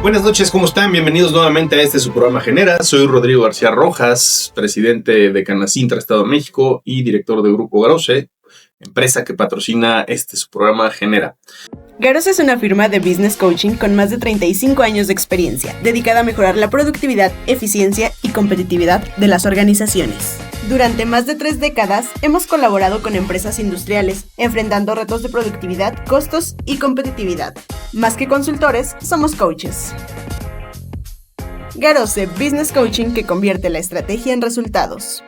Buenas noches, ¿cómo están? Bienvenidos nuevamente a su programa Genera. Soy Rodrigo García Rojas, presidente de Canacintra, Estado de México y director de Grupo Garose, empresa que patrocina su programa Genera. Garose es una firma de business coaching con más de 35 años de experiencia, dedicada a mejorar la productividad, eficiencia y competitividad de las organizaciones. Durante más de 3 décadas, hemos colaborado con empresas industriales, enfrentando retos de productividad, costos y competitividad. Más que consultores, somos coaches. Garose Business Coaching, que convierte la estrategia en resultados.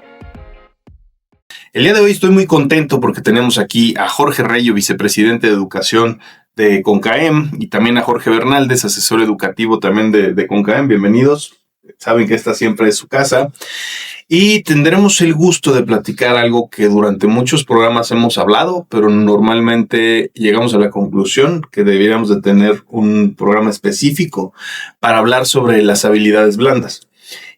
El día de hoy estoy muy contento porque tenemos aquí a Jorge Reyo, vicepresidente de Educación de CONCAEM, y también a Jorge Bernaldez, asesor educativo también de CONCAEM. Bienvenidos. Saben que esta siempre es su casa. Y tendremos el gusto de platicar algo que durante muchos programas hemos hablado, pero normalmente llegamos a la conclusión que deberíamos de tener un programa específico para hablar sobre las habilidades blandas.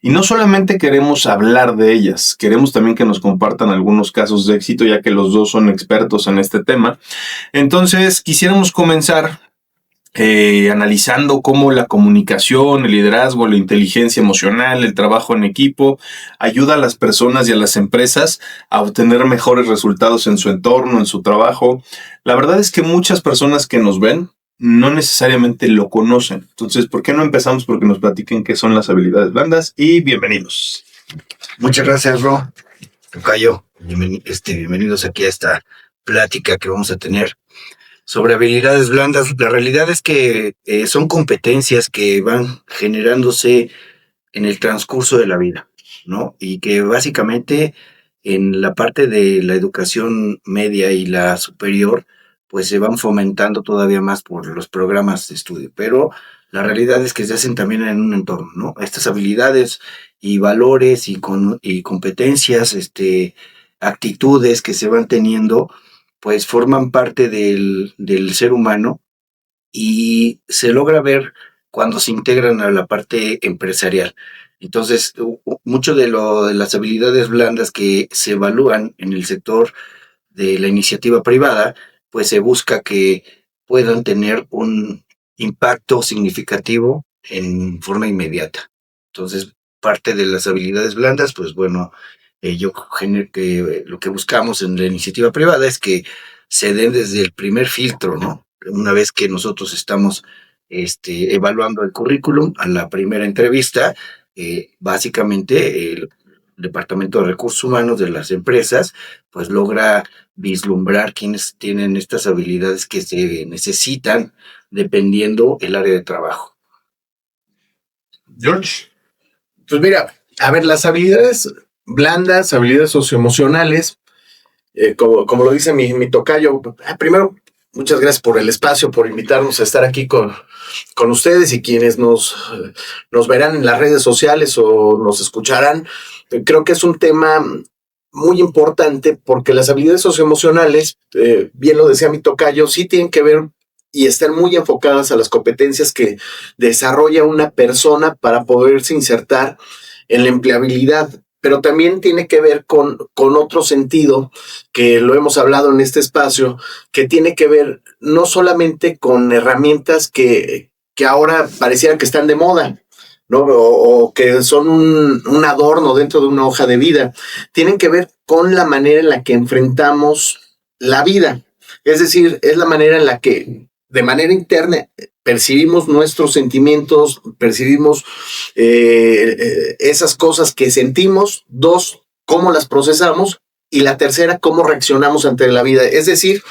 Y no solamente queremos hablar de ellas, queremos también que nos compartan algunos casos de éxito, ya que los dos son expertos en este tema. Entonces, quisiéramos comenzar analizando cómo la comunicación, el liderazgo, la inteligencia emocional, el trabajo en equipo ayuda a las personas y a las empresas a obtener mejores resultados en su entorno, en su trabajo. La verdad es que muchas personas que nos ven no necesariamente lo conocen. Entonces, ¿por qué no empezamos porque nos platiquen qué son las habilidades blandas? Y bienvenidos. Muchas gracias, Ro. Tocayo, bienvenidos aquí a esta plática que vamos a tener sobre habilidades blandas. La realidad es que son competencias que van generándose en el transcurso de la vida, ¿no? Y que básicamente en la parte de la educación media y la superior, pues se van fomentando todavía más por los programas de estudio. Pero la realidad es que se hacen también en un entorno, ¿no? Estas habilidades y valores y competencias, actitudes que se van teniendo, pues forman parte del ser humano y se logra ver cuando se integran a la parte empresarial. Entonces, mucho de las habilidades blandas que se evalúan en el sector de la iniciativa privada, pues se busca que puedan tener un impacto significativo en forma inmediata. Entonces, parte de las habilidades blandas, pues bueno, lo que buscamos en la iniciativa privada es que se den desde el primer filtro, ¿no? Una vez que nosotros estamos evaluando el currículum, a la primera entrevista, básicamente el Departamento de Recursos Humanos de las empresas, pues logra vislumbrar quiénes tienen estas habilidades que se necesitan dependiendo el área de trabajo. George. Pues mira, a ver, las habilidades blandas, habilidades socioemocionales, como lo dice mi tocayo, primero, muchas gracias por el espacio, por invitarnos a estar aquí con ustedes y quienes nos verán en las redes sociales o nos escucharán. Creo que es un tema muy importante porque las habilidades socioemocionales, bien lo decía mi tocayo, sí tienen que ver y están muy enfocadas a las competencias que desarrolla una persona para poderse insertar en la empleabilidad, pero también tiene que ver con otro sentido que lo hemos hablado en este espacio, que tiene que ver no solamente con herramientas que ahora pareciera que están de moda, ¿no? O que son un adorno dentro de una hoja de vida. Tienen que ver con la manera en la que enfrentamos la vida. Es decir, es la manera en la que de manera interna percibimos nuestros sentimientos, percibimos esas cosas que sentimos. 2, cómo las procesamos. Y la tercera, cómo reaccionamos ante la vida. Es decir,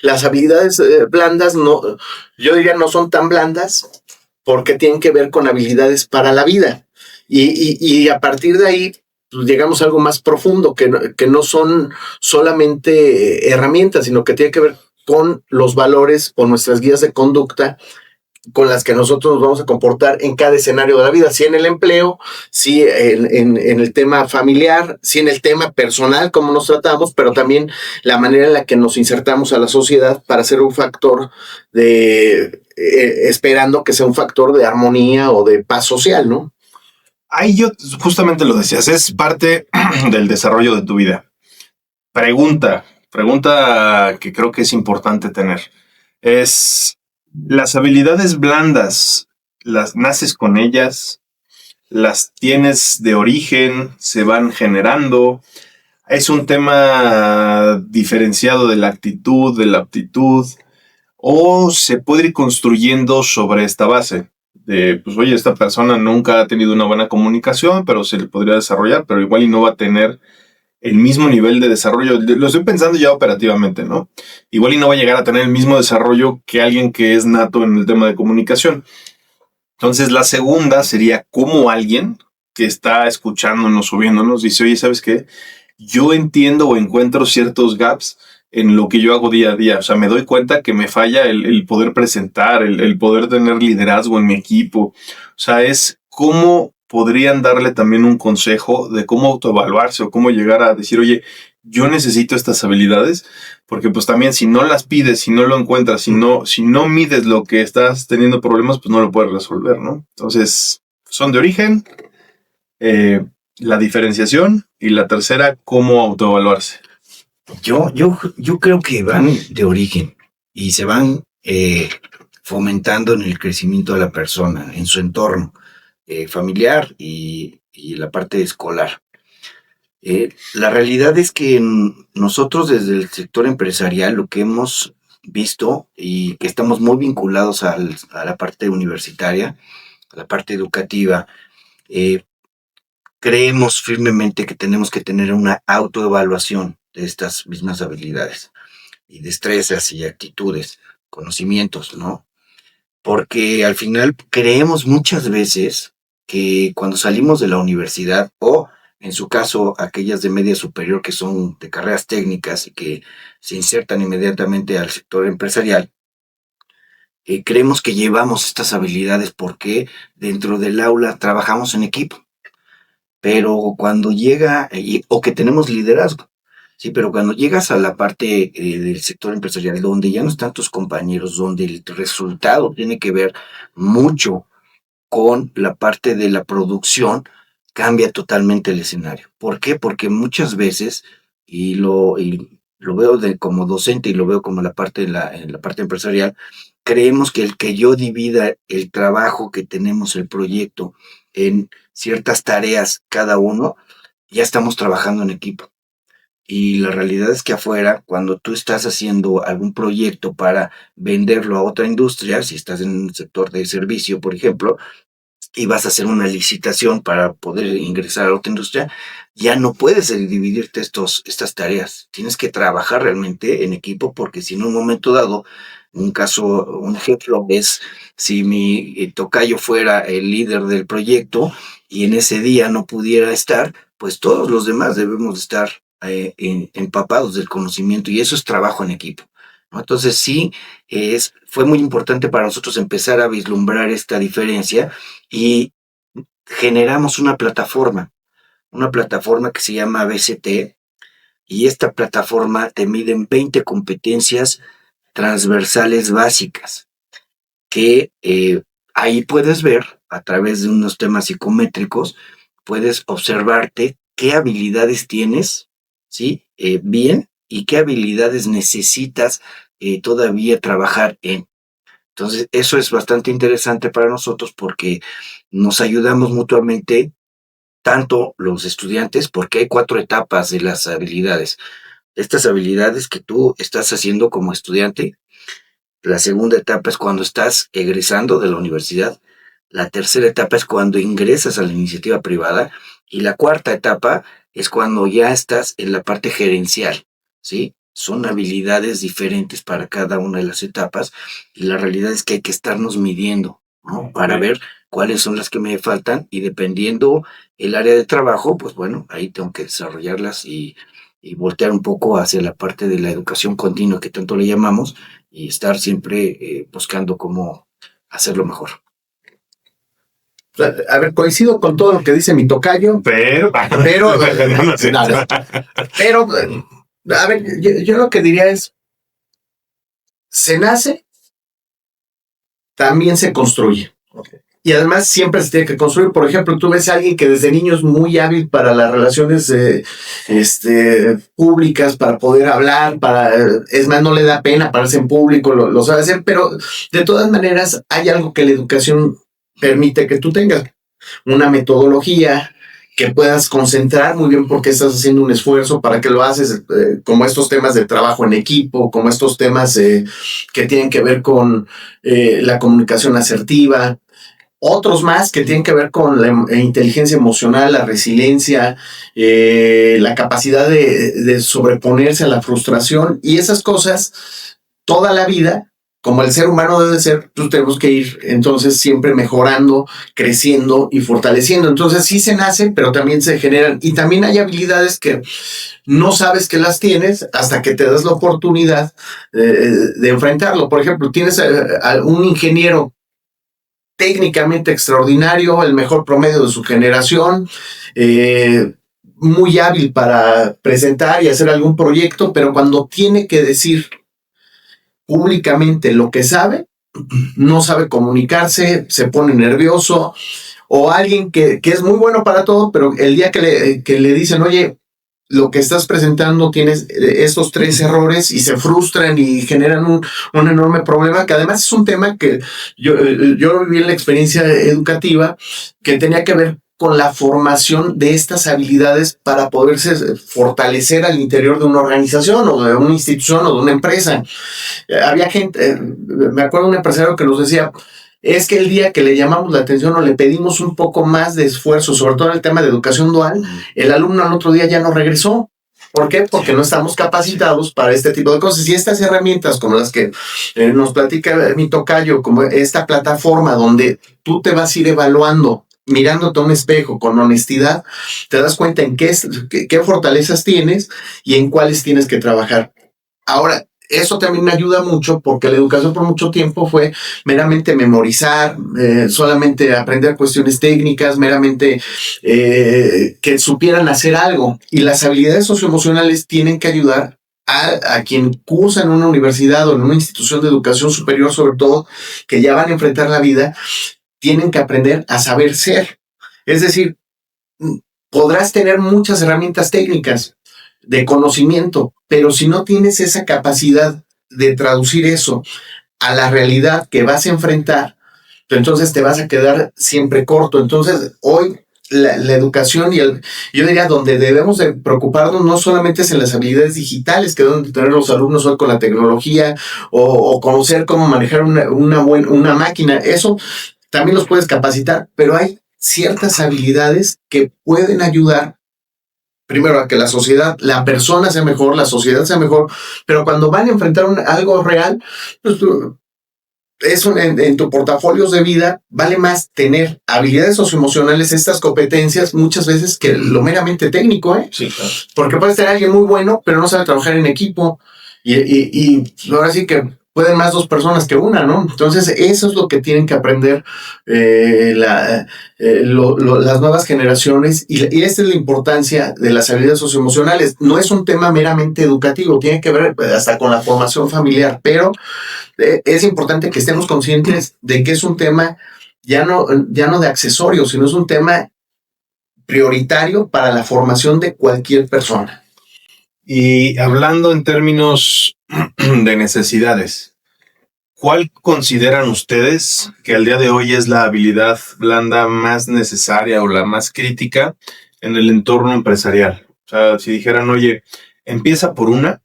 las habilidades blandas, yo diría, no son tan blandas porque tienen que ver con habilidades para la vida. Y a partir de ahí, pues, llegamos a algo más profundo, que no son solamente herramientas, sino que tiene que ver con los valores o nuestras guías de conducta con las que nosotros nos vamos a comportar en cada escenario de la vida, sí en el empleo, sí en el tema familiar, sí en el tema personal, cómo nos tratamos, pero también la manera en la que nos insertamos a la sociedad para ser un factor esperando que sea un factor de armonía o de paz social, ¿no? Ahí yo justamente lo decías, es parte del desarrollo de tu vida. Pregunta que creo que es importante tener. Es, ¿las habilidades blandas las naces con ellas, las tienes de origen, se van generando. Es un tema diferenciado de la actitud, de la aptitud, o se puede ir construyendo sobre esta base. De, pues oye, esta persona nunca ha tenido una buena comunicación, pero se le podría desarrollar, pero igual y no va a tener el mismo nivel de desarrollo. Lo estoy pensando ya operativamente, ¿no? Igual y no va a llegar a tener el mismo desarrollo que alguien que es nato en el tema de comunicación. Entonces, la segunda sería cómo alguien que está escuchándonos o viéndonos dice, oye, ¿sabes qué? Yo entiendo o encuentro ciertos gaps en lo que yo hago día a día. O sea, me doy cuenta que me falla el poder presentar, el poder tener liderazgo en mi equipo. O sea, es cómo podrían darle también un consejo de cómo autoevaluarse o cómo llegar a decir, oye, yo necesito estas habilidades, porque pues también si no las pides, si no lo encuentras, si no mides lo que estás teniendo problemas, pues no lo puedes resolver, ¿no? Entonces, son de origen, la diferenciación y la tercera, cómo autoevaluarse. Yo creo que van de origen y se van fomentando en el crecimiento de la persona, en su entorno familiar y la parte escolar. La realidad es que nosotros desde el sector empresarial lo que hemos visto y que estamos muy vinculados a la parte universitaria, a la parte educativa, creemos firmemente que tenemos que tener una autoevaluación de estas mismas habilidades y destrezas y actitudes, conocimientos, ¿no? Porque al final creemos muchas veces que cuando salimos de la universidad o en su caso aquellas de media superior que son de carreras técnicas y que se insertan inmediatamente al sector empresarial, creemos que llevamos estas habilidades porque dentro del aula trabajamos en equipo. Pero cuando llega, o que tenemos liderazgo, sí, pero cuando llegas a la parte del sector empresarial, donde ya no están tus compañeros, donde el resultado tiene que ver mucho con la parte de la producción, cambia totalmente el escenario. ¿Por qué? Porque muchas veces, y lo veo como docente y lo veo como en la parte empresarial, creemos que el que yo divida el trabajo que tenemos, el proyecto, en ciertas tareas cada uno, ya estamos trabajando en equipo. Y la realidad es que afuera, cuando tú estás haciendo algún proyecto para venderlo a otra industria, si estás en un sector de servicio, por ejemplo, y vas a hacer una licitación para poder ingresar a otra industria, ya no puedes dividirte estas tareas. Tienes que trabajar realmente en equipo porque si en un momento dado, un ejemplo es si mi tocayo fuera el líder del proyecto y en ese día no pudiera estar, pues todos los demás debemos estar empapados del conocimiento y eso es trabajo en equipo, ¿no? Entonces sí, fue muy importante para nosotros empezar a vislumbrar esta diferencia y generamos una plataforma que se llama BCT y esta plataforma te mide en 20 competencias transversales básicas que ahí puedes ver a través de unos temas psicométricos, puedes observarte qué habilidades tienes, ¿sí? Bien, y qué habilidades necesitas todavía trabajar en. Entonces, eso es bastante interesante para nosotros porque nos ayudamos mutuamente, tanto los estudiantes, porque hay 4 etapas de las habilidades. Estas habilidades que tú estás haciendo como estudiante, la segunda etapa es cuando estás egresando de la universidad, la tercera etapa es cuando ingresas a la iniciativa privada y la cuarta etapa es cuando ya estás en la parte gerencial, ¿sí? Son habilidades diferentes para cada una de las etapas y la realidad es que hay que estarnos midiendo, ¿no? Para ver cuáles son las que me faltan y dependiendo el área de trabajo, pues bueno, ahí tengo que desarrollarlas y voltear un poco hacia la parte de la educación continua que tanto le llamamos y estar siempre buscando cómo hacerlo mejor. A ver, coincido con todo lo que dice mi tocayo, pero a ver, yo lo que diría es, se nace, también se construye. Okay. Y además siempre se tiene que construir. Por ejemplo, tú ves a alguien que desde niño es muy hábil para las relaciones públicas, para poder hablar, es más, no le da pena pararse en público, lo sabe hacer, pero de todas maneras hay algo que la educación permite que tú tengas una metodología que puedas concentrar muy bien porque estás haciendo un esfuerzo, para que lo haces, como estos temas de trabajo en equipo, como estos temas que tienen que ver con la comunicación asertiva, otros más que tienen que ver con la inteligencia emocional, la resiliencia, la capacidad de sobreponerse a la frustración y esas cosas toda la vida. Como el ser humano debe ser, pues tenemos que ir entonces siempre mejorando, creciendo y fortaleciendo. Entonces sí se nace, pero también se generan. Y también hay habilidades que no sabes que las tienes hasta que te das la oportunidad de enfrentarlo. Por ejemplo, tienes a un ingeniero técnicamente extraordinario, el mejor promedio de su generación, muy hábil para presentar y hacer algún proyecto, pero cuando tiene que decir públicamente lo que sabe, no sabe comunicarse, se pone nervioso, o alguien que es muy bueno para todo, pero el día que le dicen, oye, lo que estás presentando tienes estos 3 errores y se frustran y generan un enorme problema, que además es un tema que yo viví en la experiencia educativa, que tenía que ver con la formación de estas habilidades para poderse fortalecer al interior de una organización o de una institución o de una empresa. Había gente, me acuerdo de un empresario que nos decía, es que el día que le llamamos la atención o le pedimos un poco más de esfuerzo, sobre todo en el tema de educación dual, el alumno al otro día ya no regresó. ¿Por qué? Porque no estamos capacitados para este tipo de cosas. Y estas herramientas como las que nos platica mi tocayo, como esta plataforma donde tú te vas a ir evaluando, mirándote a un espejo con honestidad, te das cuenta en qué fortalezas tienes y en cuáles tienes que trabajar. Ahora, eso también me ayuda mucho porque la educación por mucho tiempo fue meramente memorizar, solamente aprender cuestiones técnicas, meramente que supieran hacer algo. Y las habilidades socioemocionales tienen que ayudar a quien cursa en una universidad o en una institución de educación superior, sobre todo, que ya van a enfrentar la vida, tienen que aprender a saber ser. Es decir, podrás tener muchas herramientas técnicas de conocimiento, pero si no tienes esa capacidad de traducir eso a la realidad que vas a enfrentar, entonces te vas a quedar siempre corto. Entonces, hoy la educación yo diría donde debemos de preocuparnos no solamente es en las habilidades digitales que deben tener los alumnos hoy con la tecnología o conocer cómo manejar una máquina, eso también los puedes capacitar, pero hay ciertas habilidades que pueden ayudar primero a que la persona sea mejor, la sociedad sea mejor, pero cuando van a enfrentar algo real, pues eso en tu portafolio de vida vale más tener habilidades socioemocionales, estas competencias, muchas veces que lo meramente técnico, ¿eh? Sí, claro. Porque puedes tener a alguien muy bueno, pero no sabe trabajar en equipo y ahora sí que pueden más 2 personas que una, ¿no? Entonces, eso es lo que tienen que aprender las nuevas generaciones y esta es la importancia de las habilidades socioemocionales. No es un tema meramente educativo, tiene que ver hasta con la formación familiar, pero es importante que estemos conscientes de que es un tema ya no de accesorios, sino es un tema prioritario para la formación de cualquier persona. Y hablando en términos de necesidades, ¿cuál consideran ustedes que al día de hoy es la habilidad blanda más necesaria o la más crítica en el entorno empresarial? O sea, si dijeran, oye, empieza por una,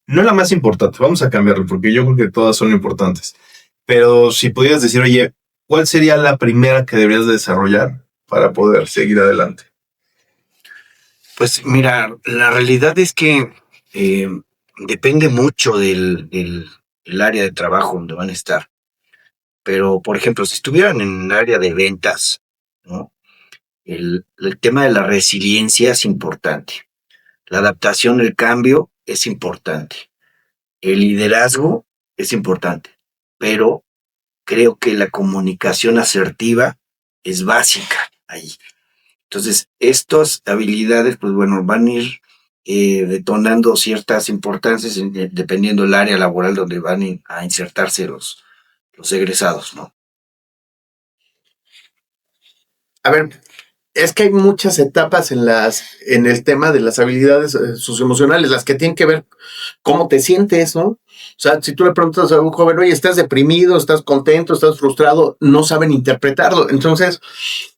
no la más importante, vamos a cambiarlo porque yo creo que todas son importantes, pero si pudieras decir, oye, ¿cuál sería la primera que deberías desarrollar para poder seguir adelante? Pues mira, la realidad es que depende mucho del área de trabajo donde van a estar. Pero, por ejemplo, si estuvieran en el área de ventas, ¿no? El tema de la resiliencia es importante. La adaptación al cambio es importante. El liderazgo es importante. Pero creo que la comunicación asertiva es básica ahí. Entonces, estas habilidades, pues bueno, van a ir detonando ciertas importancias dependiendo del área laboral donde van a insertarse los egresados, ¿no? A ver, es que hay muchas etapas en el tema de las habilidades socioemocionales, las que tienen que ver cómo te sientes, ¿no? O sea, si tú le preguntas a un joven, oye, ¿estás deprimido, estás contento, estás frustrado? No saben interpretarlo. Entonces,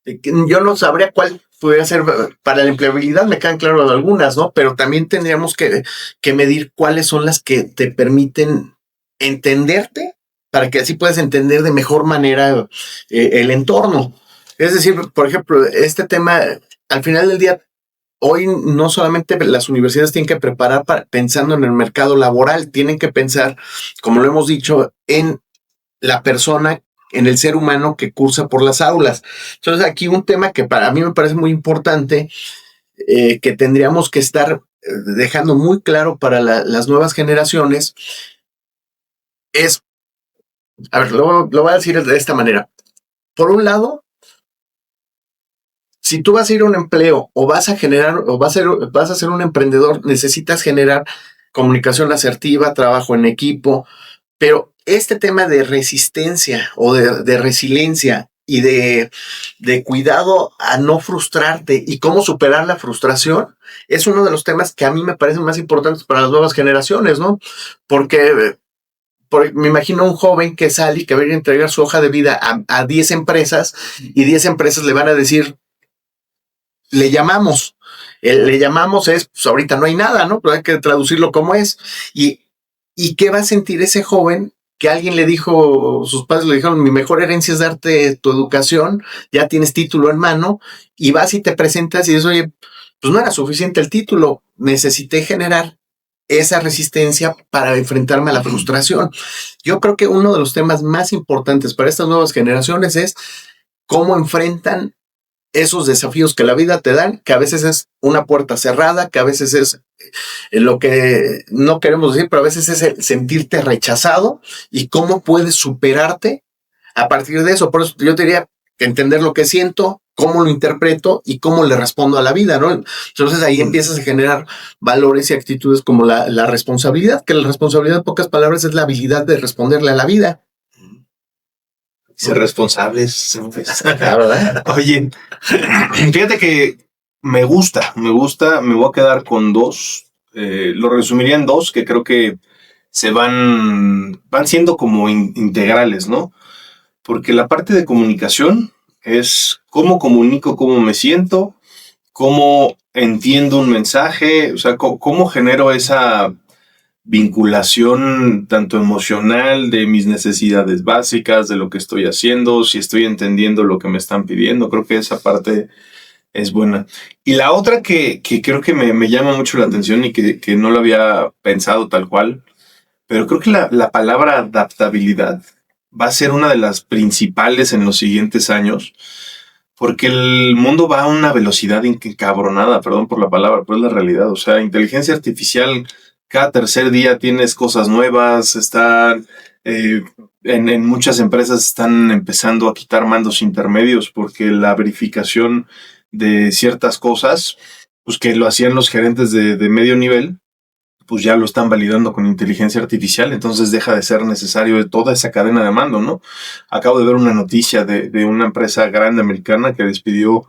yo no sabría cuál pudiera ser para la empleabilidad, me quedan claras algunas, ¿no? Pero también tendríamos que medir cuáles son las que te permiten entenderte, para que así puedas entender de mejor manera el entorno. Es decir, por ejemplo, este tema, al final del día, hoy no solamente las universidades tienen que preparar pensando en el mercado laboral, tienen que pensar, como lo hemos dicho, en la persona, en el ser humano que cursa por las aulas. Entonces, aquí un tema que para mí me parece muy importante, que tendríamos que estar dejando muy claro para las nuevas generaciones, es, a ver, lo voy a decir de esta manera. Por un lado, si tú vas a ir a un empleo o vas a generar o vas a ser un emprendedor, necesitas generar comunicación asertiva, trabajo en equipo, pero este tema de resistencia o de resiliencia y de cuidado a no frustrarte y cómo superar la frustración es uno de los temas que a mí me parecen más importantes para las nuevas generaciones, ¿no? Porque me imagino un joven que sale y que va a ir a entregar su hoja de vida a 10 empresas y 10 empresas le van a decir, le llamamos es, pues ahorita no hay nada, ¿no? Pero hay que traducirlo como es. ¿Y qué va a sentir ese joven que alguien le dijo, sus padres le dijeron, mi mejor herencia es darte tu educación, ya tienes título en mano, y vas y te presentas y dices, oye, pues no era suficiente el título, necesité generar esa resistencia para enfrentarme a la frustración. Yo creo que uno de los temas más importantes para estas nuevas generaciones es cómo enfrentan esos desafíos que la vida te dan, que a veces es una puerta cerrada, que a veces es lo que no queremos decir, pero a veces es el sentirte rechazado y cómo puedes superarte a partir de eso. Por eso yo diría que entender lo que siento, cómo lo interpreto y cómo le respondo a la vida, ¿no? Entonces ahí empiezas a generar valores y actitudes como la responsabilidad, que la responsabilidad, en pocas palabras, es la habilidad de responderle a la vida. Ser responsables. ¿Verdad? Oye, fíjate que me gusta, me voy a quedar con dos. Lo resumiría en dos que creo que se van siendo como integrales, ¿no? Porque la parte de comunicación es cómo comunico, cómo me siento, cómo entiendo un mensaje, o sea, cómo genero esa vinculación tanto emocional de mis necesidades básicas, de lo que estoy haciendo, si estoy entendiendo lo que me están pidiendo. Creo que esa parte es buena. Y la otra que creo que me llama mucho la atención y que no lo había pensado tal cual, pero creo que la palabra adaptabilidad va a ser una de las principales en los siguientes años, porque el mundo va a una velocidad encabronada, perdón por la palabra, pero es la realidad. O sea, inteligencia artificial, cada tercer día tienes cosas nuevas, están en muchas empresas están empezando a quitar mandos intermedios porque la verificación de ciertas cosas, pues que lo hacían los gerentes de medio nivel, pues ya lo están validando con inteligencia artificial, entonces deja de ser necesario toda esa cadena de mando, ¿no? Acabo de ver una noticia de una empresa grande americana que despidió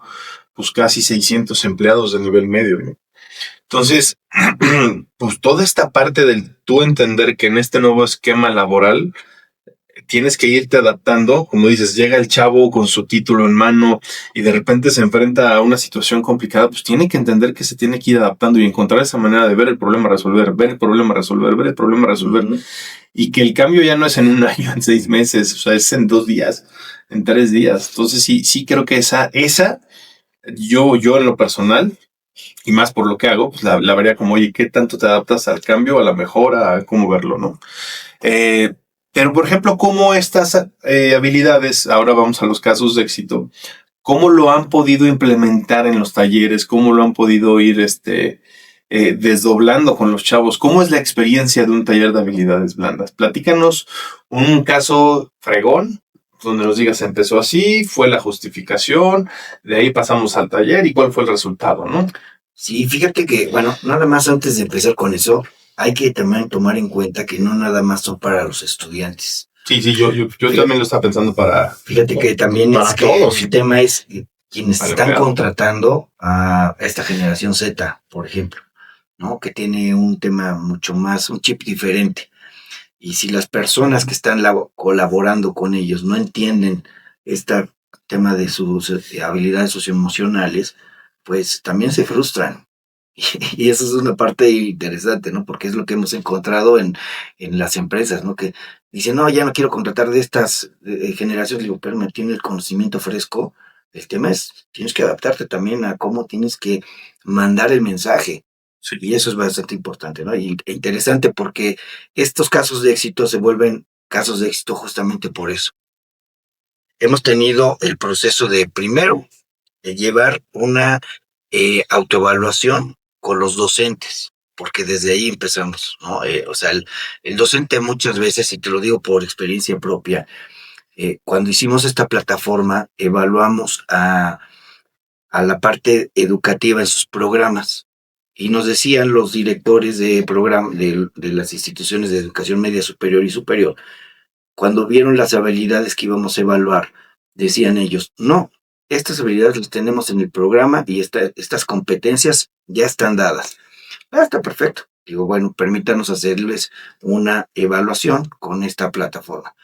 pues casi 600 empleados de nivel medio, ¿no? Entonces, pues toda esta parte del tú entender que en este nuevo esquema laboral tienes que irte adaptando, como dices, llega el chavo con su título en mano y de repente se enfrenta a una situación complicada, pues tiene que entender que se tiene que ir adaptando y encontrar esa manera de ver el problema, resolver, ver el problema, resolver, ver el problema, resolver, ¿no? Y que el cambio ya no es en un año, en 6 meses, o sea, es en 2 días, en 3 días. Entonces sí creo que esa yo en lo personal, y más por lo que hago, pues la vería como, oye, ¿qué tanto te adaptas al cambio, a la mejora, a cómo verlo, ¿no? Pero, por ejemplo, ¿cómo estas habilidades, ahora vamos a los casos de éxito, cómo lo han podido implementar en los talleres, cómo lo han podido ir desdoblando con los chavos? ¿Cómo es la experiencia de un taller de habilidades blandas? Platícanos un caso fregón, donde nos digas, empezó así, fue la justificación, de ahí pasamos al taller y cuál fue el resultado, ¿no? Sí, fíjate que, bueno, nada más antes de empezar con eso, hay que también tomar en cuenta que no nada más son para los estudiantes. Sí, yo también lo estaba pensando para... Fíjate que también para es que todos. el tema es quienes Vale, están claro. contratando a esta generación Z, por ejemplo, ¿no? Que tiene un tema mucho más, un chip diferente. Y si las personas que están colaborando con ellos no entienden este tema de sus habilidades socioemocionales, pues también se frustran. Y eso es una parte interesante, ¿no? Porque es lo que hemos encontrado en las empresas, ¿no? Que dicen, no, ya no quiero contratar de estas generaciones. Digo, pero me tiene el conocimiento fresco. El tema es, tienes que adaptarte también a cómo tienes que mandar el mensaje. Sí. Y eso es bastante importante, ¿no? Y interesante porque estos casos de éxito se vuelven casos de éxito justamente por eso. Hemos tenido el proceso de primero de llevar una autoevaluación con los docentes, porque desde ahí empezamos, ¿no? O sea, el docente muchas veces, y te lo digo por experiencia propia, cuando hicimos esta plataforma, evaluamos a la parte educativa en sus programas. Y nos decían los directores de programa de las instituciones de educación media superior y superior, cuando vieron las habilidades que íbamos a evaluar, decían ellos, no, estas habilidades las tenemos en el programa y estas competencias ya están dadas. Ah, está perfecto. Digo, bueno, permítanos hacerles una evaluación con esta plataforma.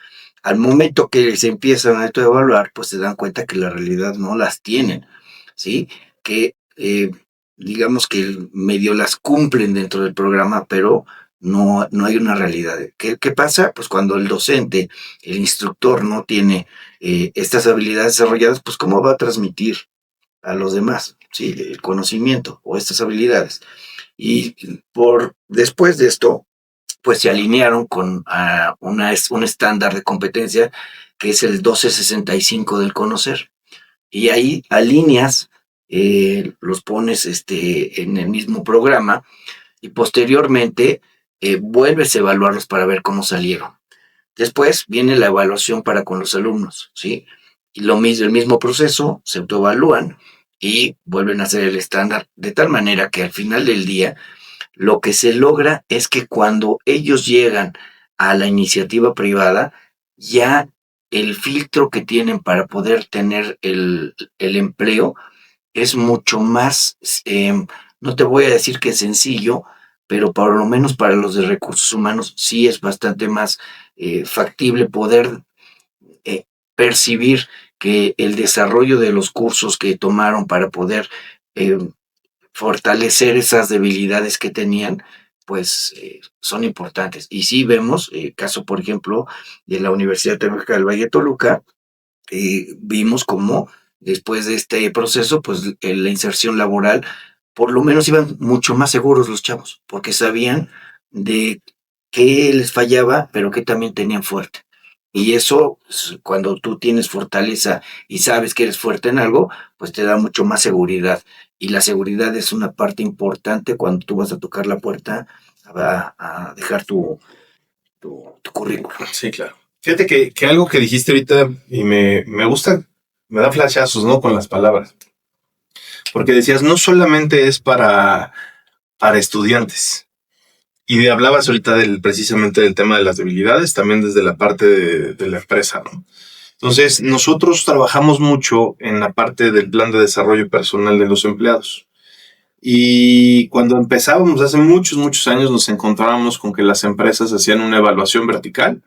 Al momento que se empiezan a evaluar, pues se dan cuenta que la realidad no las tienen, ¿sí? Que digamos que medio las cumplen dentro del programa, pero no hay una realidad. ¿Qué pasa? Pues cuando el docente, el instructor no tiene estas habilidades desarrolladas, pues ¿cómo va a transmitir a los demás, sí, el conocimiento o estas habilidades? Y después de esto, pues se alinearon con un estándar de competencia que es el 1265 del conocer. Y ahí alineas, los pones en el mismo programa y posteriormente vuelves a evaluarlos para ver cómo salieron. Después viene la evaluación para con los alumnos, ¿sí? Y lo mismo, el mismo proceso, se autoevalúan y vuelven a hacer el estándar, de tal manera que al final del día lo que se logra es que cuando ellos llegan a la iniciativa privada, ya el filtro que tienen para poder tener el empleo es mucho más, no te voy a decir que sencillo, pero por lo menos para los de recursos humanos sí es bastante más factible poder eh, percibir que el desarrollo de los cursos que tomaron para poder eh, fortalecer esas debilidades que tenían, pues son importantes. Y sí vemos, caso por ejemplo de la Universidad Tecnológica del Valle de Toluca, vimos cómo después de este proceso, pues la inserción laboral, por lo menos iban mucho más seguros los chavos, porque sabían de qué les fallaba, pero que también tenían fuerte. Y eso, cuando tú tienes fortaleza y sabes que eres fuerte en algo, pues te da mucho más seguridad. Y la seguridad es una parte importante cuando tú vas a tocar la puerta a dejar tu currículum. Sí, claro. Fíjate que algo que dijiste ahorita y me gusta, me da flashazos, ¿no? Con las palabras. Porque decías, no solamente es para estudiantes. Y hablabas ahorita precisamente del tema de las debilidades, también desde la parte de la empresa, ¿no? Entonces, nosotros trabajamos mucho en la parte del plan de desarrollo personal de los empleados. Y cuando empezábamos hace muchos, muchos años, nos encontrábamos con que las empresas hacían una evaluación vertical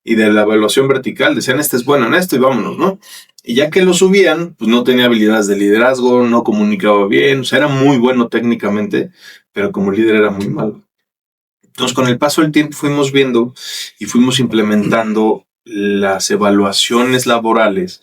y de la evaluación vertical decían, este es bueno en esto y vámonos, ¿no? Y ya que lo subían, pues no tenía habilidades de liderazgo, no comunicaba bien, o sea, era muy bueno técnicamente, pero como líder era muy malo. Entonces, con el paso del tiempo fuimos viendo y fuimos implementando las evaluaciones laborales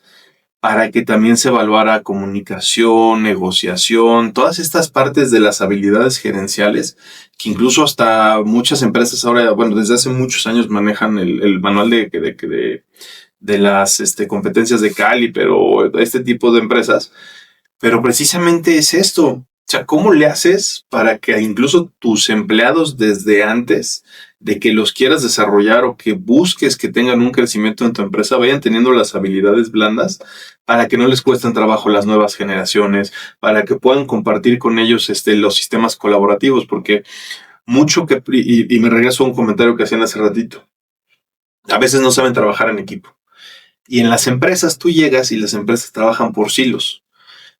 para que también se evaluara comunicación, negociación, todas estas partes de las habilidades gerenciales, que incluso hasta muchas empresas ahora, bueno, desde hace muchos años manejan el manual de las competencias de Cali, pero este tipo de empresas. Pero precisamente es esto. O sea, ¿cómo le haces para que incluso tus empleados desde antes de que los quieras desarrollar o que busques que tengan un crecimiento en tu empresa vayan teniendo las habilidades blandas para que no les cuesten trabajo las nuevas generaciones, para que puedan compartir con ellos los sistemas colaborativos? Porque mucho y me regreso a un comentario que hacían hace ratito, a veces no saben trabajar en equipo. Y en las empresas tú llegas y las empresas trabajan por silos.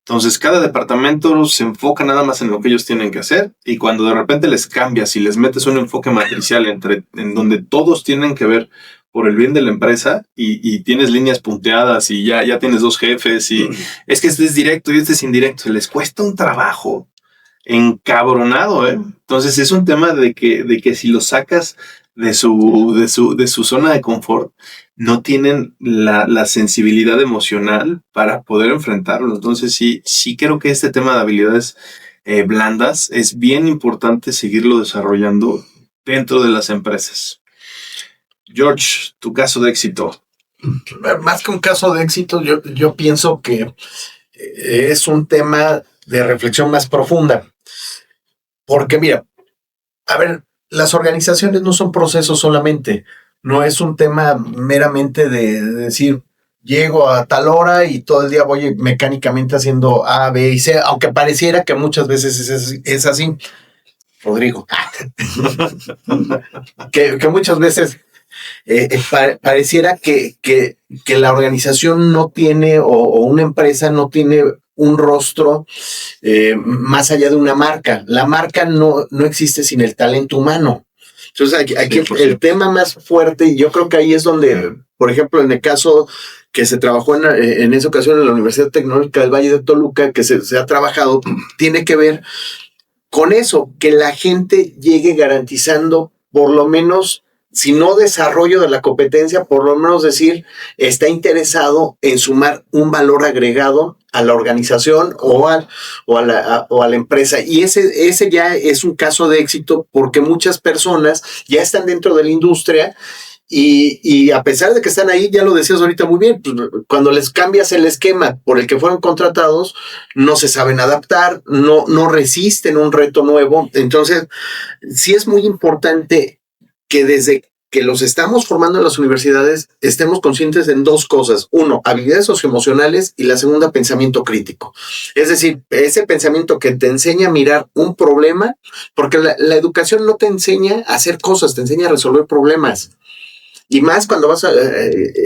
Entonces, cada departamento se enfoca nada más en lo que ellos tienen que hacer, y cuando de repente les cambias y les metes un enfoque matricial en donde todos tienen que ver por el bien de la empresa, y tienes líneas punteadas y ya tienes 2 jefes, y es que este es directo y este es indirecto, les cuesta un trabajo encabronado, ¿eh? Entonces es un tema de que si lo sacas de su zona de confort, no tienen la sensibilidad emocional para poder enfrentarlo. Entonces sí creo que este tema de habilidades blandas es bien importante seguirlo desarrollando dentro de las empresas. George, tu caso de éxito. Más que un caso de éxito, yo pienso que es un tema de reflexión más profunda. Porque mira, a ver, las organizaciones no son procesos solamente. No es un tema meramente de decir, llego a tal hora y todo el día voy mecánicamente haciendo A, B y C, aunque pareciera que muchas veces es así. Rodrigo. que muchas veces pareciera que la organización no tiene, o una empresa no tiene un rostro más allá de una marca. La marca no existe sin el talento humano. Entonces aquí el tema más fuerte, y yo creo que ahí es donde, por ejemplo, en el caso que se trabajó en esa ocasión en la Universidad Tecnológica del Valle de Toluca, que se ha trabajado, tiene que ver con eso, que la gente llegue garantizando por lo menos, si no desarrollo de la competencia, por lo menos decir, está interesado en sumar un valor agregado a la organización o a la empresa. Y ese ya es un caso de éxito, porque muchas personas ya están dentro de la industria y a pesar de que están ahí, ya lo decías ahorita muy bien, pues, cuando les cambias el esquema por el que fueron contratados, no se saben adaptar, no resisten un reto nuevo. Entonces, sí es muy importante que desde que los estamos formando en las universidades estemos conscientes en 2 cosas. 1, habilidades socioemocionales, y la segunda, pensamiento crítico. Es decir, ese pensamiento que te enseña a mirar un problema, porque la educación no te enseña a hacer cosas, te enseña a resolver problemas. Y más cuando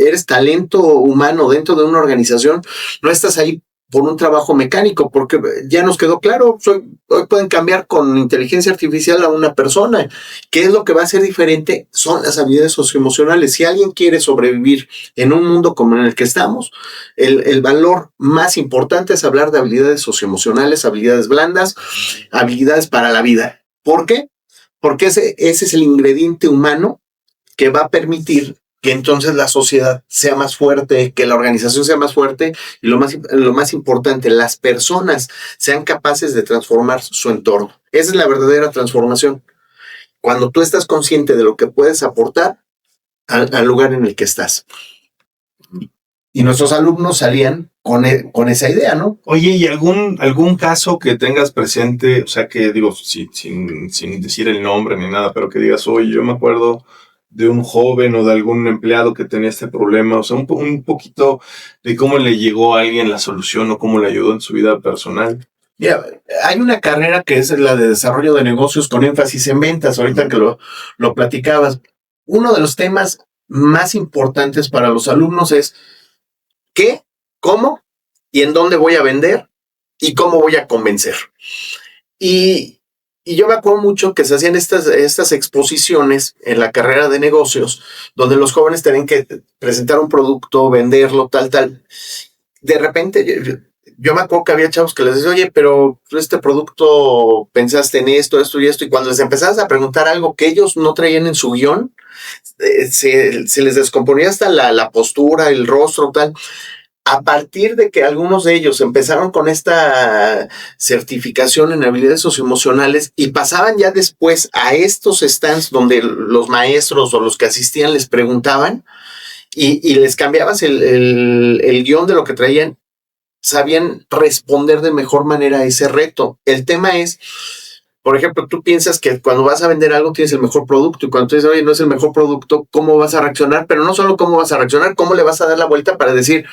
eres talento humano dentro de una organización, no estás ahí por un trabajo mecánico, porque ya nos quedó claro, hoy pueden cambiar con inteligencia artificial a una persona. ¿Qué es lo que va a ser diferente? Son las habilidades socioemocionales. Si alguien quiere sobrevivir en un mundo como en el que estamos, el valor más importante es hablar de habilidades socioemocionales, habilidades blandas, habilidades para la vida. ¿Por qué? Porque ese es el ingrediente humano que va a permitir que entonces la sociedad sea más fuerte, que la organización sea más fuerte, y lo más importante, las personas sean capaces de transformar su entorno. Esa es la verdadera transformación. Cuando tú estás consciente de lo que puedes aportar al lugar en el que estás. Y nuestros alumnos salían con esa idea, ¿no? Oye, ¿y algún caso que tengas presente? O sea, que digo, sin decir el nombre ni nada, pero que digas, oye, yo me acuerdo de un joven o de algún empleado que tenía este problema, o sea, un poquito de cómo le llegó a alguien la solución o cómo le ayudó en su vida personal. Mira, hay una carrera que es la de desarrollo de negocios con énfasis en ventas, ahorita que lo platicabas. Uno de los temas más importantes para los alumnos es qué, cómo y en dónde voy a vender y cómo voy a convencer. Y yo me acuerdo mucho que se hacían estas exposiciones en la carrera de negocios, donde los jóvenes tenían que presentar un producto, venderlo, tal. De repente, yo me acuerdo que había chavos que les decían, oye, pero este producto, pensaste en esto y esto, y cuando les empezabas a preguntar algo que ellos no traían en su guión, se les descomponía hasta la postura, el rostro, tal. A partir de que algunos de ellos empezaron con esta certificación en habilidades socioemocionales y pasaban ya después a estos stands donde los maestros o los que asistían les preguntaban y les cambiabas el guión de lo que traían, sabían responder de mejor manera a ese reto. El tema es, por ejemplo, tú piensas que cuando vas a vender algo tienes el mejor producto, y cuando tú dices, oye, no es el mejor producto, ¿cómo vas a reaccionar? Pero no solo cómo vas a reaccionar, cómo le vas a dar la vuelta para decir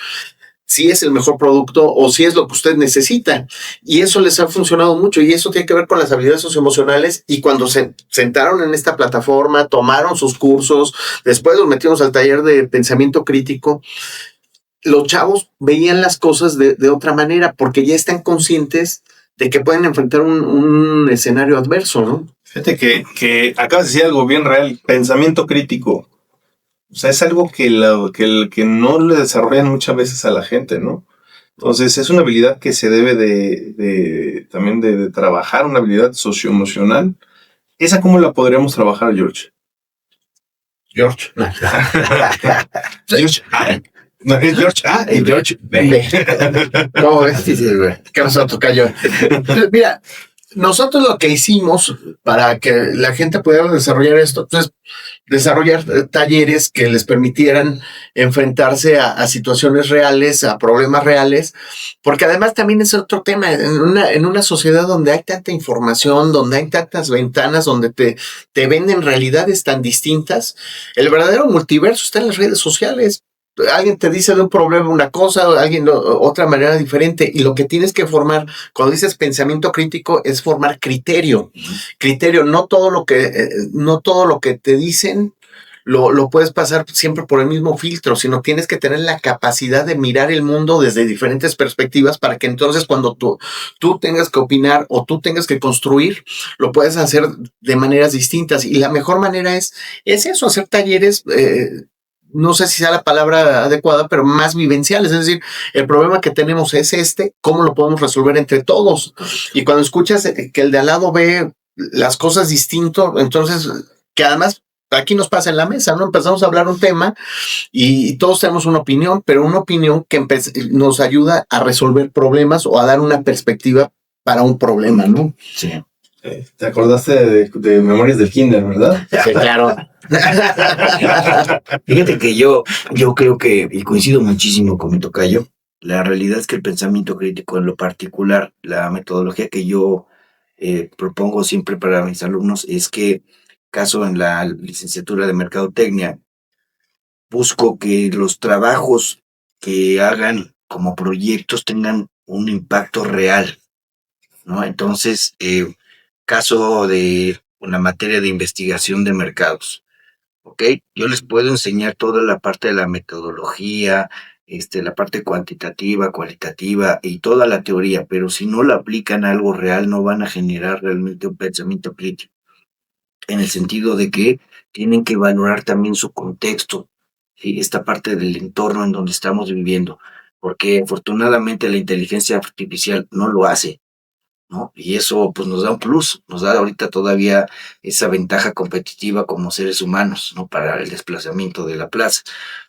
si es el mejor producto o si es lo que usted necesita. Y eso les ha funcionado mucho, y eso tiene que ver con las habilidades socioemocionales. Y cuando se sentaron en esta plataforma, tomaron sus cursos, después los metimos al taller de pensamiento crítico, los chavos veían las cosas de otra manera, porque ya están conscientes de que pueden enfrentar un escenario adverso, ¿no? Fíjate que acabas de decir algo bien real, pensamiento crítico. O sea, es algo que no le desarrollan muchas veces a la gente, ¿no? Entonces, es una habilidad que se debe también de trabajar, una habilidad socioemocional. ¿Esa cómo la podríamos trabajar, George? George. George. No, es George A y George B. ¿Cómo ves? Sí, güey. ¿Qué pasó, tocayo? Mira, nosotros lo que hicimos para que la gente pudiera desarrollar esto, pues desarrollar talleres que les permitieran enfrentarse a situaciones reales, a problemas reales, porque además también es otro tema, en una sociedad donde hay tanta información, donde hay tantas ventanas, donde te venden realidades tan distintas, el verdadero multiverso está en las redes sociales. Alguien te dice de un problema una cosa, alguien otra manera diferente, y lo que tienes que formar, cuando dices pensamiento crítico, es formar criterio. Criterio, no todo lo que te dicen lo puedes pasar siempre por el mismo filtro, sino tienes que tener la capacidad de mirar el mundo desde diferentes perspectivas para que entonces cuando tú tengas que opinar o tú tengas que construir, lo puedes hacer de maneras distintas. Y la mejor manera es eso, hacer talleres, no sé si sea la palabra adecuada, pero más vivenciales. Es decir, el problema que tenemos es ¿cómo lo podemos resolver entre todos? Y cuando escuchas que el de al lado ve las cosas distinto, entonces, que además aquí nos pasa en la mesa, ¿no? Empezamos a hablar un tema y todos tenemos una opinión, pero una opinión que nos ayuda a resolver problemas o a dar una perspectiva para un problema, ¿no? Sí. Te acordaste de Memorias del Kinder, ¿verdad? Sí, claro. Fíjate que yo creo que, y coincido muchísimo con mi tocayo, la realidad es que el pensamiento crítico en lo particular, la metodología que yo propongo siempre para mis alumnos es que, caso en la licenciatura de Mercadotecnia, busco que los trabajos que hagan como proyectos tengan un impacto real, ¿no? Entonces, caso de una materia de investigación de mercados, ¿ok? Yo les puedo enseñar toda la parte de la metodología, la parte cuantitativa, cualitativa y toda la teoría, pero si no la aplican a algo real, no van a generar realmente un pensamiento crítico, en el sentido de que tienen que valorar también su contexto, ¿sí? Esta parte del entorno en donde estamos viviendo, porque afortunadamente la inteligencia artificial no lo hace, ¿no? Y eso pues nos da un plus, nos da ahorita todavía esa ventaja competitiva como seres humanos, ¿no? Para el desplazamiento de la plaza,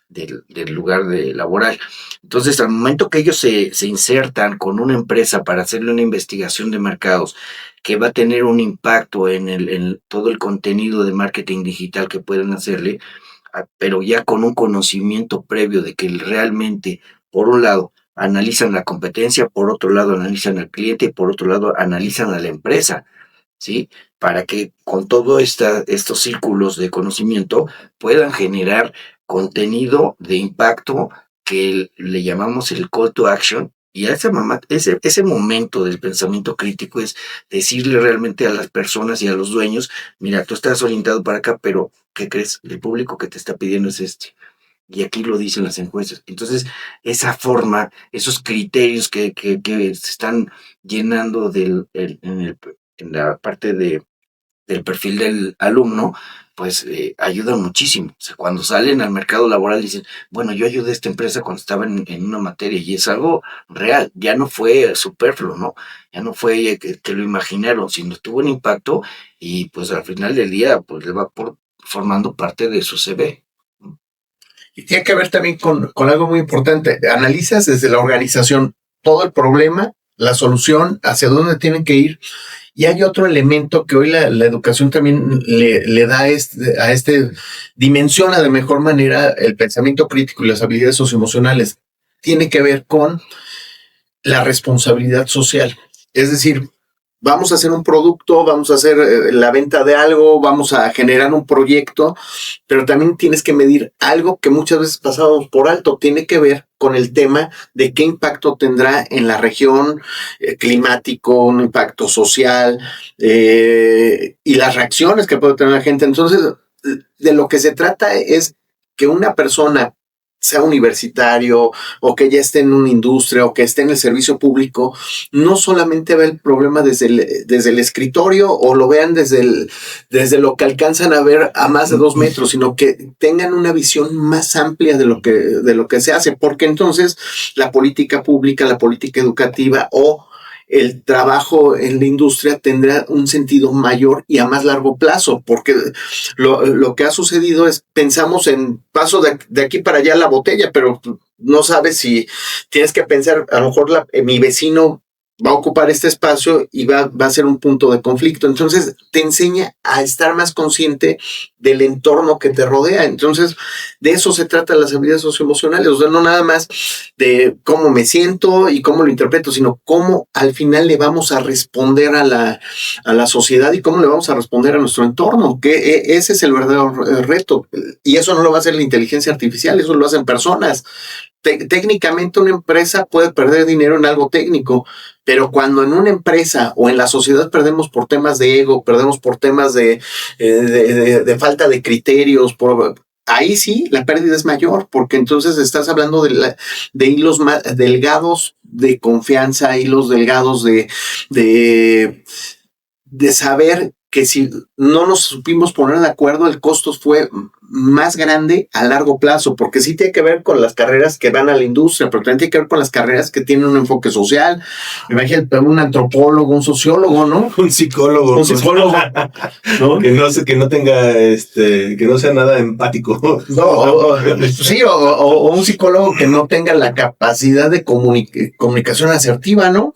del lugar laboral. Entonces, al momento que ellos se insertan con una empresa para hacerle una investigación de mercados que va a tener un impacto en todo el contenido de marketing digital que pueden hacerle, pero ya con un conocimiento previo de que realmente, por un lado, analizan la competencia, por otro lado analizan al cliente y por otro lado analizan a la empresa, ¿sí? Para que con todos estos círculos de conocimiento puedan generar contenido de impacto que le llamamos el call to action. Y ese momento del pensamiento crítico es decirle realmente a las personas y a los dueños, mira, tú estás orientado para acá, pero ¿qué crees? El público que te está pidiendo es este. Y aquí lo dicen las encuestas. Entonces, esa forma, esos criterios que se están llenando en la parte del perfil del alumno, pues ayudan muchísimo. O sea, cuando salen al mercado laboral dicen, bueno, yo ayudé a esta empresa cuando estaba en una materia y es algo real, ya no fue superfluo, ¿no? Ya no fue que lo imaginaron, sino tuvo un impacto y pues al final del día pues le va formando parte de su CV. Y tiene que ver también con algo muy importante. Analizas desde la organización todo el problema, la solución, hacia dónde tienen que ir. Y hay otro elemento que hoy la educación también le da dimensiona de mejor manera el pensamiento crítico y las habilidades socioemocionales. Tiene que ver con la responsabilidad social. Es decir, vamos a hacer un producto, vamos a hacer la venta de algo, vamos a generar un proyecto, pero también tienes que medir algo que muchas veces pasamos por alto. Tiene que ver con el tema de qué impacto tendrá en la región, climático, un impacto social y las reacciones que puede tener la gente. Entonces, de lo que se trata es que una persona sea universitario o que ya esté en una industria o que esté en el servicio público, no solamente ve el problema desde el escritorio o lo vean desde lo que alcanzan a ver a más de 2 metros, sino que tengan una visión más amplia de lo que se hace, porque entonces la política pública, la política educativa o el trabajo en la industria tendrá un sentido mayor y a más largo plazo, porque lo que ha sucedido es, pensamos en paso de aquí para allá la botella, pero no sabes si tienes que pensar, a lo mejor mi vecino va a ocupar este espacio y va a ser un punto de conflicto. Entonces te enseña a estar más consciente del entorno que te rodea. Entonces de eso se trata las habilidades socioemocionales. O sea, no nada más de cómo me siento y cómo lo interpreto, sino cómo al final le vamos a responder a la sociedad y cómo le vamos a responder a nuestro entorno, que ese es el verdadero reto. Y eso no lo va a hacer la inteligencia artificial, eso lo hacen personas. Técnicamente una empresa puede perder dinero en algo técnico, pero cuando en una empresa o en la sociedad perdemos por temas de ego, perdemos por temas de falta de criterios, ahí sí la pérdida es mayor, porque entonces estás hablando de hilos más delgados de confianza, hilos delgados de saber que si no nos supimos poner de acuerdo, el costo fue más grande a largo plazo, porque sí tiene que ver con las carreras que van a la industria, pero también tiene que ver con las carreras que tienen un enfoque social. Imagínate un antropólogo, un sociólogo, ¿no? Un psicólogo. ¿No? Que no tenga, que no sea nada empático. Sí, o un psicólogo que no tenga la capacidad de comunicación asertiva, ¿no?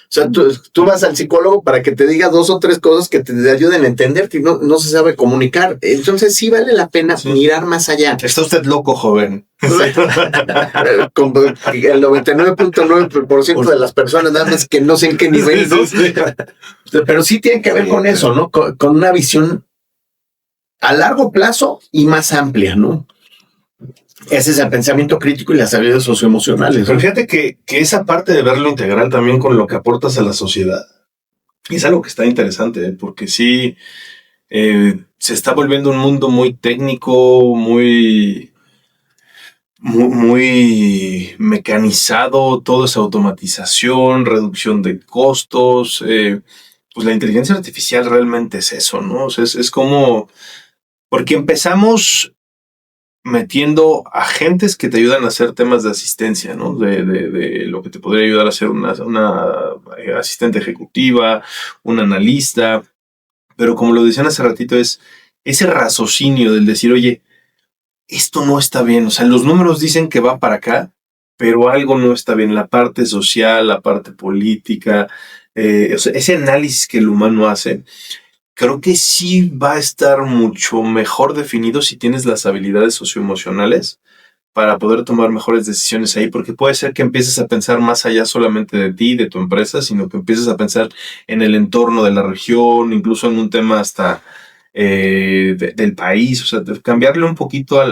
O sea, tú vas al psicólogo para que te diga 2 o 3 cosas que te ayuden a entenderte y no se sabe comunicar. Entonces sí vale la pena mirar más allá. Está usted loco, joven. El 99.9% de las personas nada más que no sé en qué nivel, ¿no? Pero sí tiene que ver con eso, ¿no? Con una visión a largo plazo y más amplia, ¿no? Ese es el pensamiento crítico y las habilidades socioemocionales, ¿no? Pero fíjate que esa parte de verlo integral también con lo que aportas a la sociedad es algo que está interesante, porque sí se está volviendo un mundo muy técnico, muy mecanizado, todo es automatización, reducción de costos. Pues la inteligencia artificial realmente es eso, ¿no? O sea, es como, porque empezamos metiendo agentes que te ayudan a hacer temas de asistencia, ¿no? De lo que te podría ayudar a ser una asistente ejecutiva, un analista. Pero como lo decían hace ratito, es ese raciocinio del decir, oye, esto no está bien. O sea, los números dicen que va para acá, pero algo no está bien. La parte social, la parte política, o sea, ese análisis que el humano hace, creo que sí va a estar mucho mejor definido si tienes las habilidades socioemocionales para poder tomar mejores decisiones ahí, porque puede ser que empieces a pensar más allá solamente de ti, de tu empresa, sino que empieces a pensar en el entorno de la región, incluso en un tema hasta del país, o sea, cambiarle un poquito a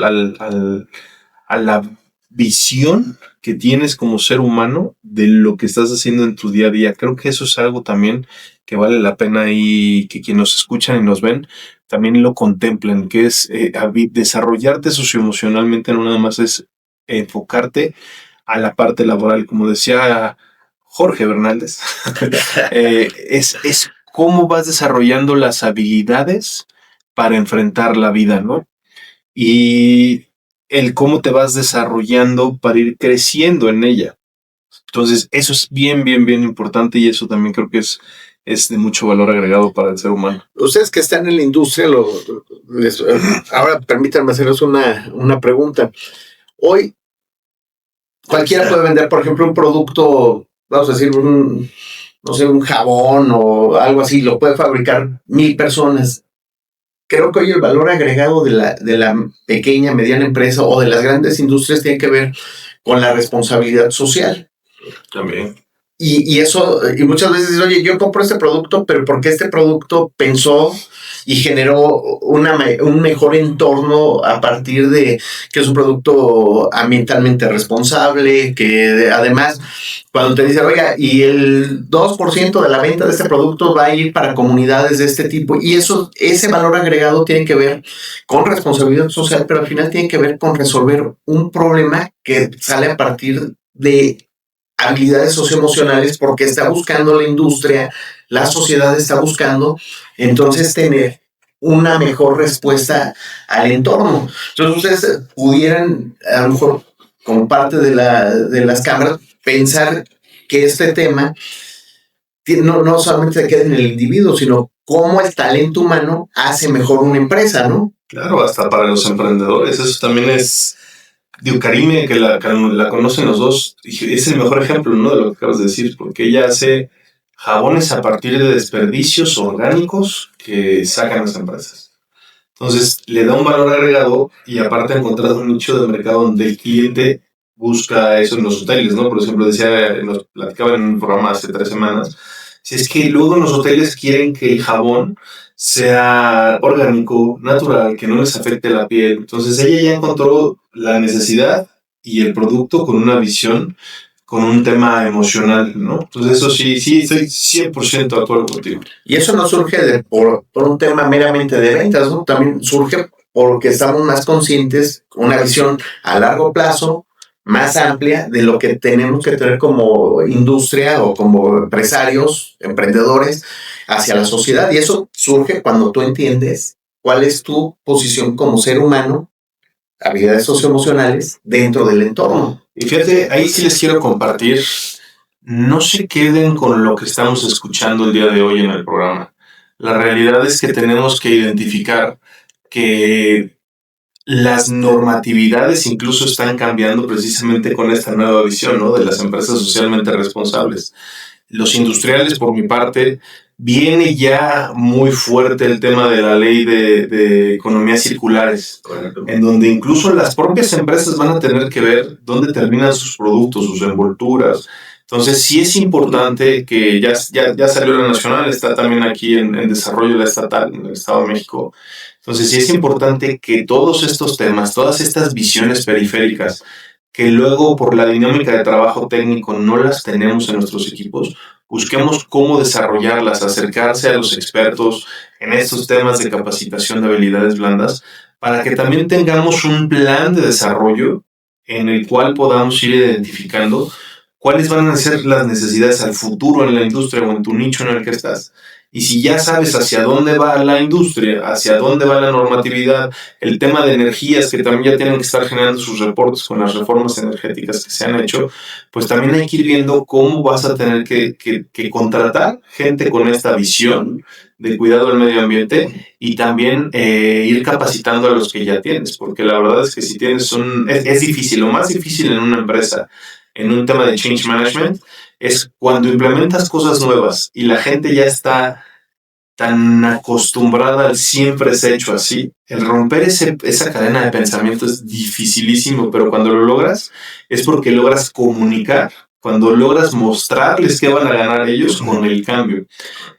la visión que tienes como ser humano de lo que estás haciendo en tu día a día. Creo que eso es algo también que vale la pena y que quienes nos escuchan y nos ven también lo contemplen, que es desarrollarte socioemocionalmente, no nada más es enfocarte a la parte laboral, como decía Jorge Bernaldez, es cómo vas desarrollando las habilidades para enfrentar la vida, ¿no? Y el cómo te vas desarrollando para ir creciendo en ella. Entonces, eso es bien importante y eso también creo que es de mucho valor agregado para el ser humano. Ustedes que están en la industria, ahora permítanme hacerles una pregunta. Hoy, cualquiera puede vender, por ejemplo, un producto, vamos a decir, un jabón o algo así, lo puede fabricar 1,000 personas. Creo que hoy el valor agregado de la pequeña, mediana empresa o de las grandes industrias tiene que ver con la responsabilidad social. También. Y eso, y muchas veces, oye, yo compro este producto, pero porque este producto pensó y generó un mejor entorno a partir de que es un producto ambientalmente responsable, que además, cuando te dicen, oiga, y el 2% de la venta de este producto va a ir para comunidades de este tipo, y eso, ese valor agregado tiene que ver con responsabilidad social, pero al final tiene que ver con resolver un problema que sale a partir de habilidades socioemocionales porque está buscando la industria, la sociedad está buscando, entonces tener una mejor respuesta al entorno. Entonces ustedes pudieran, a lo mejor, como parte de las cámaras, pensar que este tema no solamente se queda en el individuo, sino cómo el talento humano hace mejor una empresa, ¿no? Claro, hasta para los emprendedores, eso también es. Digo, Karime, que la conocen los dos, es el mejor ejemplo, ¿no? De lo que acabas de decir, porque ella hace jabones a partir de desperdicios orgánicos que sacan las empresas. Entonces, le da un valor agregado y aparte ha encontrado un nicho de mercado donde el cliente busca eso en los hoteles, ¿no? Por ejemplo, nos platicaba en un programa hace 3 semanas, si es que luego en los hoteles quieren que el jabón sea orgánico, natural, que no les afecte la piel. Entonces ella ya encontró la necesidad y el producto con una visión, con un tema emocional, ¿no? Entonces eso sí, estoy 100% de acuerdo contigo. Y eso no surge por un tema meramente de ventas, ¿no? También surge porque estamos más conscientes, una visión a largo plazo, más amplia de lo que tenemos que tener como industria o como empresarios, emprendedores hacia la sociedad. Y eso surge cuando tú entiendes cuál es tu posición como ser humano, habilidades socioemocionales dentro del entorno. Y fíjate, ahí sí les quiero compartir, no se queden con lo que estamos escuchando el día de hoy en el programa. La realidad es que tenemos que identificar que las normatividades incluso están cambiando precisamente con esta nueva visión, ¿no? De las empresas socialmente responsables. Los industriales, por mi parte, viene ya muy fuerte el tema de la ley de economías circulares, en donde incluso las propias empresas van a tener que ver dónde terminan sus productos, sus envolturas. Entonces sí es importante que ya salió la nacional, está también aquí en desarrollo la estatal, en el Estado de México. Entonces sí es importante que todos estos temas, todas estas visiones periféricas, que luego por la dinámica de trabajo técnico no las tenemos en nuestros equipos, busquemos cómo desarrollarlas, acercarse a los expertos en estos temas de capacitación de habilidades blandas, para que también tengamos un plan de desarrollo en el cual podamos ir identificando cuáles van a ser las necesidades al futuro en la industria o en tu nicho en el que estás. Y si ya sabes hacia dónde va la industria, hacia dónde va la normatividad, el tema de energías que también ya tienen que estar generando sus reportes con las reformas energéticas que se han hecho, pues también hay que ir viendo cómo vas a tener que contratar gente con esta visión de cuidado del medio ambiente y también ir capacitando a los que ya tienes, porque la verdad es que si tienes es difícil, lo más difícil en una empresa, en un tema de change management, es cuando implementas cosas nuevas y la gente ya está tan acostumbrada al siempre se ha hecho así. El romper esa cadena de pensamiento es dificilísimo, pero cuando lo logras es porque logras comunicar, cuando logras mostrarles qué van a ganar ellos con el cambio.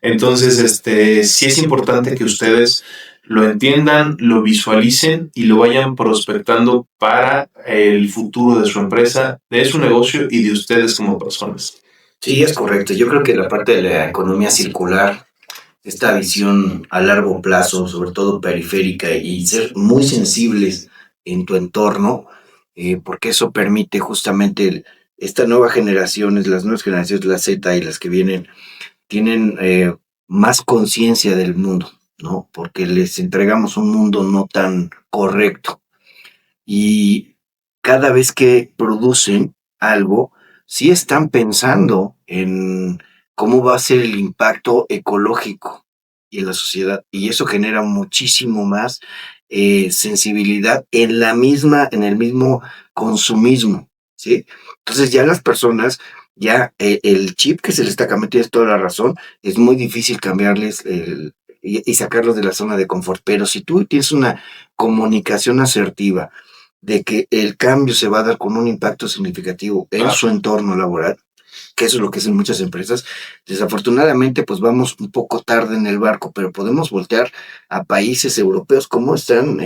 Entonces, sí es importante que ustedes lo entiendan, lo visualicen y lo vayan prospectando para el futuro de su empresa, de su negocio y de ustedes como personas. Sí, es correcto. Yo creo que la parte de la economía circular, esta visión a largo plazo, sobre todo periférica, y ser muy sensibles en tu entorno, porque eso permite justamente esta nueva generaciones, las nuevas generaciones, la Z y las que vienen, tienen más conciencia del mundo, ¿no? Porque les entregamos un mundo no tan correcto. Y cada vez que producen algo, sí están pensando en cómo va a ser el impacto ecológico y en la sociedad. Y eso genera muchísimo más sensibilidad en el mismo consumismo, ¿sí? Entonces ya las personas, ya el chip que se les está cambiando, tienes toda la razón, es muy difícil cambiarles y sacarlos de la zona de confort. Pero si tú tienes una comunicación asertiva, de que el cambio se va a dar con un impacto significativo en su entorno laboral, que eso es lo que hacen muchas empresas. Desafortunadamente, pues vamos un poco tarde en el barco, pero podemos voltear a países europeos cómo están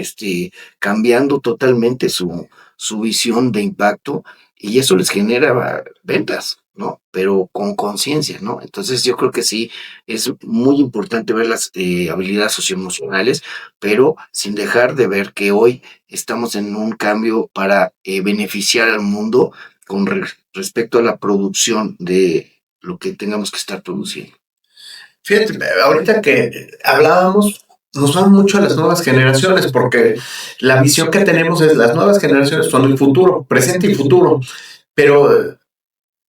cambiando totalmente su visión de impacto, y eso les genera ventas, ¿no? Pero con conciencia, ¿no? Entonces yo creo que sí, es muy importante ver las habilidades socioemocionales, pero sin dejar de ver que hoy estamos en un cambio para beneficiar al mundo con respecto a la producción de lo que tengamos que estar produciendo. Fíjate, ahorita que hablábamos, nos van mucho a las nuevas generaciones, porque la visión que tenemos es las nuevas generaciones son el futuro, presente y futuro. Pero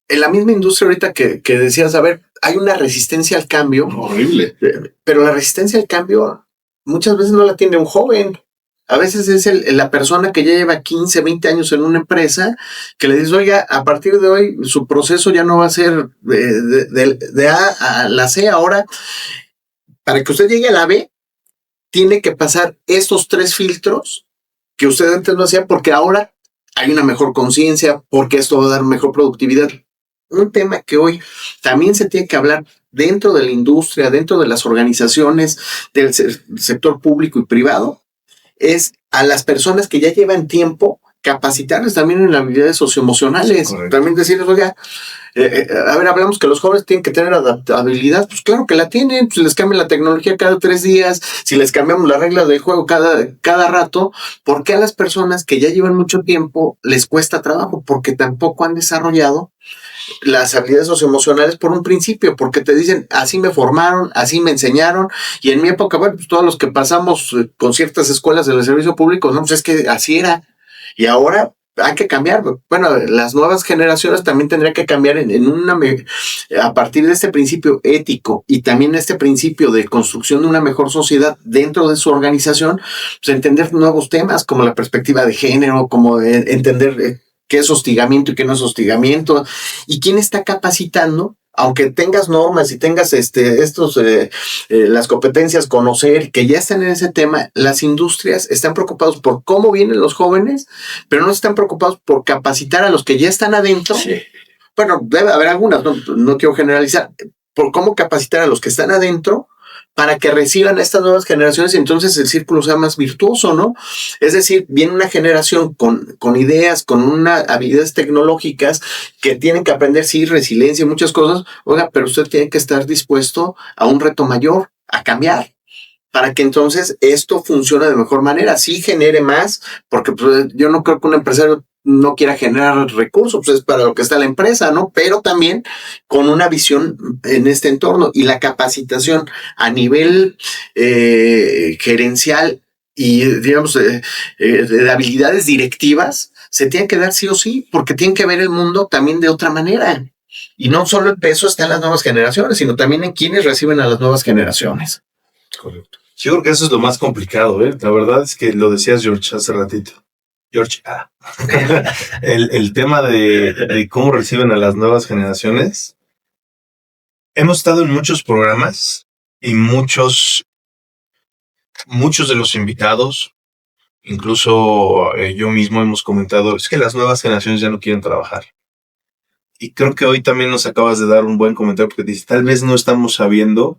en la misma industria ahorita que decías, a ver, hay una resistencia al cambio. Horrible. Pero la resistencia al cambio muchas veces no la tiene un joven. A veces es la persona que ya lleva 15, 20 años en una empresa, que le dice, oiga, a partir de hoy su proceso ya no va a ser de A a la C. Ahora, para que usted llegue a la B, tiene que pasar estos 3 filtros que usted antes no hacía, porque ahora hay una mejor conciencia, porque esto va a dar mejor productividad. Un tema que hoy también se tiene que hablar dentro de la industria, dentro de las organizaciones del sector público y privado, es a las personas que ya llevan tiempo, capacitarles también en habilidades socioemocionales. Sí, también decirles, oiga, a ver, hablamos que los jóvenes tienen que tener adaptabilidad. Pues claro que la tienen, pues les cambian la tecnología cada 3 días, si les cambiamos las reglas del juego cada rato. ¿Por qué a las personas que ya llevan mucho tiempo les cuesta trabajo? Porque tampoco han desarrollado las habilidades socioemocionales por un principio, porque te dicen, así me formaron, así me enseñaron, y en mi época, bueno, pues todos los que pasamos con ciertas escuelas del servicio público, no, pues es que así era, y ahora hay que cambiar. Bueno, las nuevas generaciones también tendrían que cambiar a partir de este principio ético y también este principio de construcción de una mejor sociedad dentro de su organización, pues entender nuevos temas como la perspectiva de género, como entender qué es hostigamiento y qué no es hostigamiento, y quién está capacitando, aunque tengas normas y tengas las competencias, conocer, que ya están en ese tema. Las industrias están preocupados por cómo vienen los jóvenes, pero no están preocupados por capacitar a los que ya están adentro. Sí. Bueno, debe haber algunas, no quiero generalizar, por cómo capacitar a los que están adentro para que reciban a estas nuevas generaciones y entonces el círculo sea más virtuoso, ¿no? Es decir, viene una generación con ideas, con unas habilidades tecnológicas que tienen que aprender, sí, resiliencia y muchas cosas. Oiga, pero usted tiene que estar dispuesto a un reto mayor, a cambiar, para que entonces esto funcione de mejor manera, sí genere más, porque pues, yo no creo que un empresario no quiera generar recursos, pues es para lo que está la empresa, ¿no? Pero también con una visión en este entorno y la capacitación a nivel gerencial y, digamos, de habilidades directivas, se tiene que dar sí o sí, porque tienen que ver el mundo también de otra manera. Y no solo el peso está en las nuevas generaciones, sino también en quienes reciben a las nuevas generaciones. Correcto. Yo creo que eso es lo más complicado, ¿eh? La verdad es que lo decías, George, hace ratito. George, el tema de cómo reciben a las nuevas generaciones. Hemos estado en muchos programas y muchos de los invitados, incluso yo mismo hemos comentado, es que las nuevas generaciones ya no quieren trabajar. Y creo que hoy también nos acabas de dar un buen comentario porque dices, tal vez no estamos sabiendo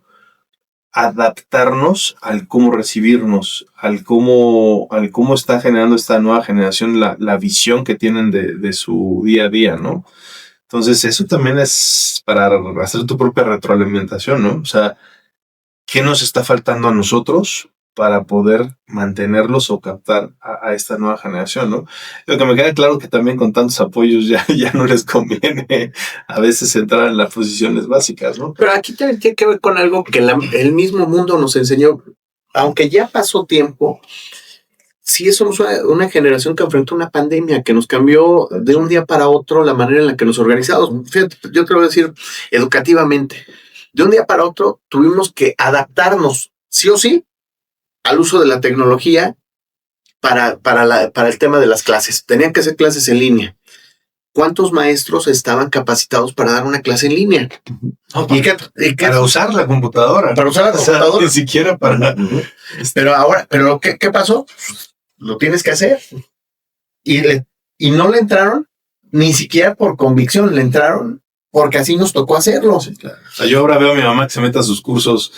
adaptarnos al cómo recibirnos, al cómo está generando esta nueva generación la visión que tienen de su día a día, ¿no? Entonces eso también es para hacer tu propia retroalimentación, ¿no? O sea, ¿qué nos está faltando a nosotros para poder mantenerlos o captar a esta nueva generación, ¿no? Lo que me queda claro que también con tantos apoyos ya no les conviene a veces entrar en las posiciones básicas, ¿no? Pero aquí también tiene que ver con algo que el mismo mundo nos enseñó, aunque ya pasó tiempo. Sí, somos una generación que enfrentó una pandemia que nos cambió de un día para otro la manera en la que nos organizamos. Fíjate, yo te lo voy a decir educativamente. De un día para otro tuvimos que adaptarnos, sí o sí, al uso de la tecnología para el tema de las clases. Tenían que ser clases en línea. ¿Cuántos maestros estaban capacitados para dar una clase en línea? No, para usar la computadora. Para usar la computadora. O sea, ni siquiera para... Pero ¿qué pasó? Lo tienes que hacer. Y no le entraron ni siquiera por convicción, le entraron porque así nos tocó hacerlo. Sí, claro. O sea, yo ahora veo a mi mamá que se mete a sus cursos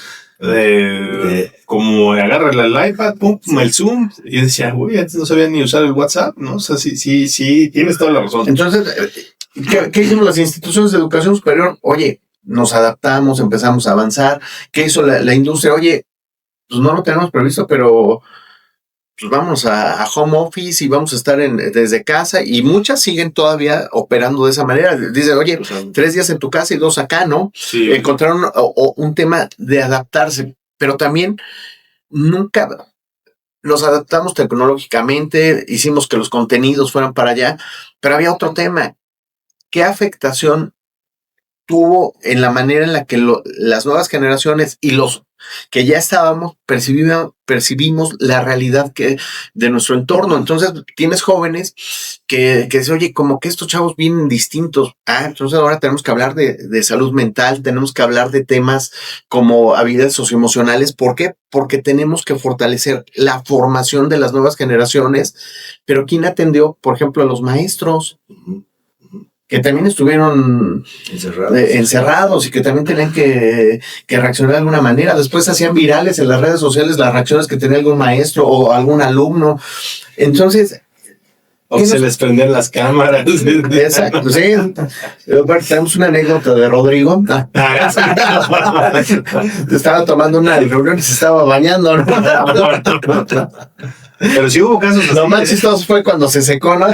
como agarra el iPad, pum, el Zoom, y yo decía, güey, antes no sabía ni usar el WhatsApp, ¿no? O sea, sí, tienes toda la razón. Entonces, ¿qué hicimos las instituciones de educación superior? Oye, nos adaptamos, empezamos a avanzar. ¿Qué hizo la industria? Oye, pues no lo tenemos previsto, pero pues vamos a home office y vamos a estar desde casa, y muchas siguen todavía operando de esa manera. Dicen, oye, 3 días en tu casa y 2 acá, ¿no? Sí. Encontraron un tema de adaptarse, pero también nunca nos adaptamos tecnológicamente, hicimos que los contenidos fueran para allá, pero había otro tema. ¿Qué afectación tuvo en la manera en la que las nuevas generaciones y los que ya estábamos percibimos la realidad de nuestro entorno? Entonces tienes jóvenes que dicen, oye, como que estos chavos vienen distintos. Entonces ahora tenemos que hablar de salud mental, tenemos que hablar de temas como habilidades socioemocionales. ¿Por qué? Porque tenemos que fortalecer la formación de las nuevas generaciones. Pero ¿quién atendió, por ejemplo, a los maestros? Que también estuvieron encerrados y que también tenían que reaccionar de alguna manera. Después hacían virales en las redes sociales las reacciones que tenía algún maestro o algún alumno. Entonces... O se les prendían las cámaras. Exacto, sí. Tenemos una anécdota de Rodrigo. Estaba tomando una reunión y se estaba bañando, ¿no? Pero sí hubo casos así. Lo más chistoso fue cuando se secó, ¿no?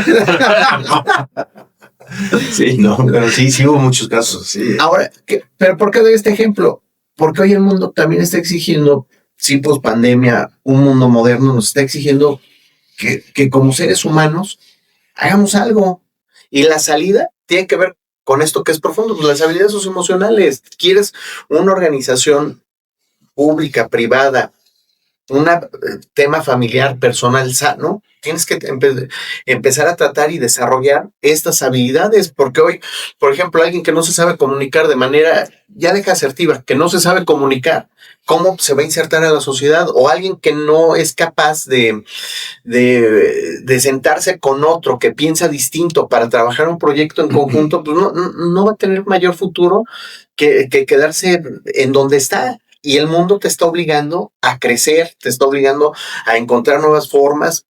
Sí, no, pero sí hubo muchos casos. Sí. Ahora, ¿pero por qué doy este ejemplo? Porque hoy el mundo también está exigiendo, sí, post pandemia, un mundo moderno nos está exigiendo que como seres humanos hagamos algo. Y la salida tiene que ver con esto que es profundo, pues las habilidades socioemocionales. ¿Quieres una organización pública, privada, un tema familiar, personal sano? Tienes que empezar a tratar y desarrollar estas habilidades, porque hoy, por ejemplo, alguien que no se sabe comunicar de manera, ya deja asertiva, que no se sabe comunicar, ¿cómo se va a insertar en la sociedad? O alguien que no es capaz de sentarse con otro que piensa distinto para trabajar un proyecto en conjunto, pues no va a tener mayor futuro que quedarse en donde está. Y el mundo te está obligando a crecer, te está obligando a encontrar nuevas formas.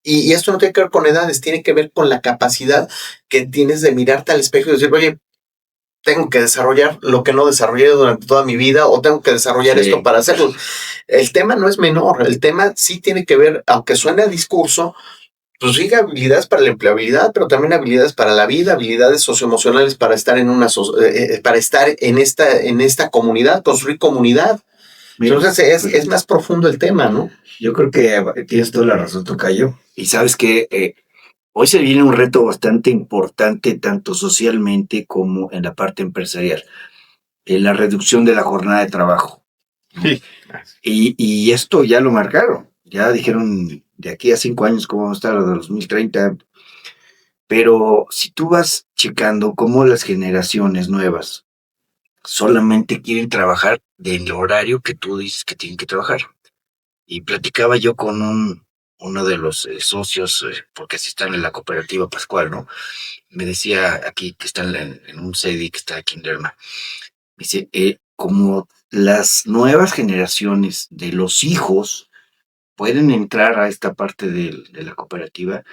Y esto no tiene que ver con edades, tiene que ver con la capacidad que tienes de mirarte al espejo y decir, oye, tengo que desarrollar lo que no desarrollé durante toda mi vida, o tengo que desarrollar esto para hacerlo. El tema no es menor, el tema sí tiene que ver, aunque suene a discurso, pues sí, habilidades para la empleabilidad, pero también habilidades para la vida, habilidades socioemocionales para estar en esta comunidad, construir comunidad. Entonces es más profundo el tema, ¿no? Yo creo que tienes toda la razón, tocayo. Y sabes que hoy se viene un reto bastante importante, tanto socialmente como en la parte empresarial. La reducción de la jornada de trabajo. Sí. Y esto ya lo marcaron. Ya dijeron de aquí a 5 años cómo vamos a estar, de 2030. Pero si tú vas checando cómo las generaciones nuevas solamente quieren trabajar del horario que tú dices que tienen que trabajar. Y platicaba yo con uno de los socios, porque así están en la cooperativa Pascual, ¿no? Me decía aquí que están en un CEDI que está aquí en Lerma. Me dice, como las nuevas generaciones de los hijos pueden entrar a esta parte de la cooperativa,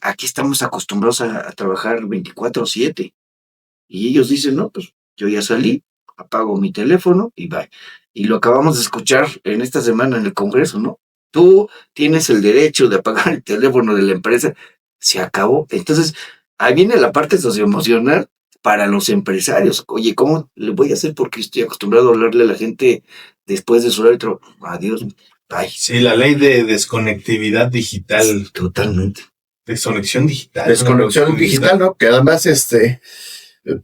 aquí estamos acostumbrados a trabajar 24/7. Y ellos dicen, no, pues yo ya salí, apago mi teléfono y bye. Y lo acabamos de escuchar en esta semana en el Congreso, ¿no? Tú tienes el derecho de apagar el teléfono de la empresa, se acabó. Entonces, ahí viene la parte socioemocional para los empresarios. Oye, ¿cómo le voy a hacer? Porque estoy acostumbrado a hablarle a la gente después de su horario. Adiós, bye. Sí, la ley de desconectividad digital. Sí, totalmente. Desconexión digital. Desconexión digital, ¿no? Que además,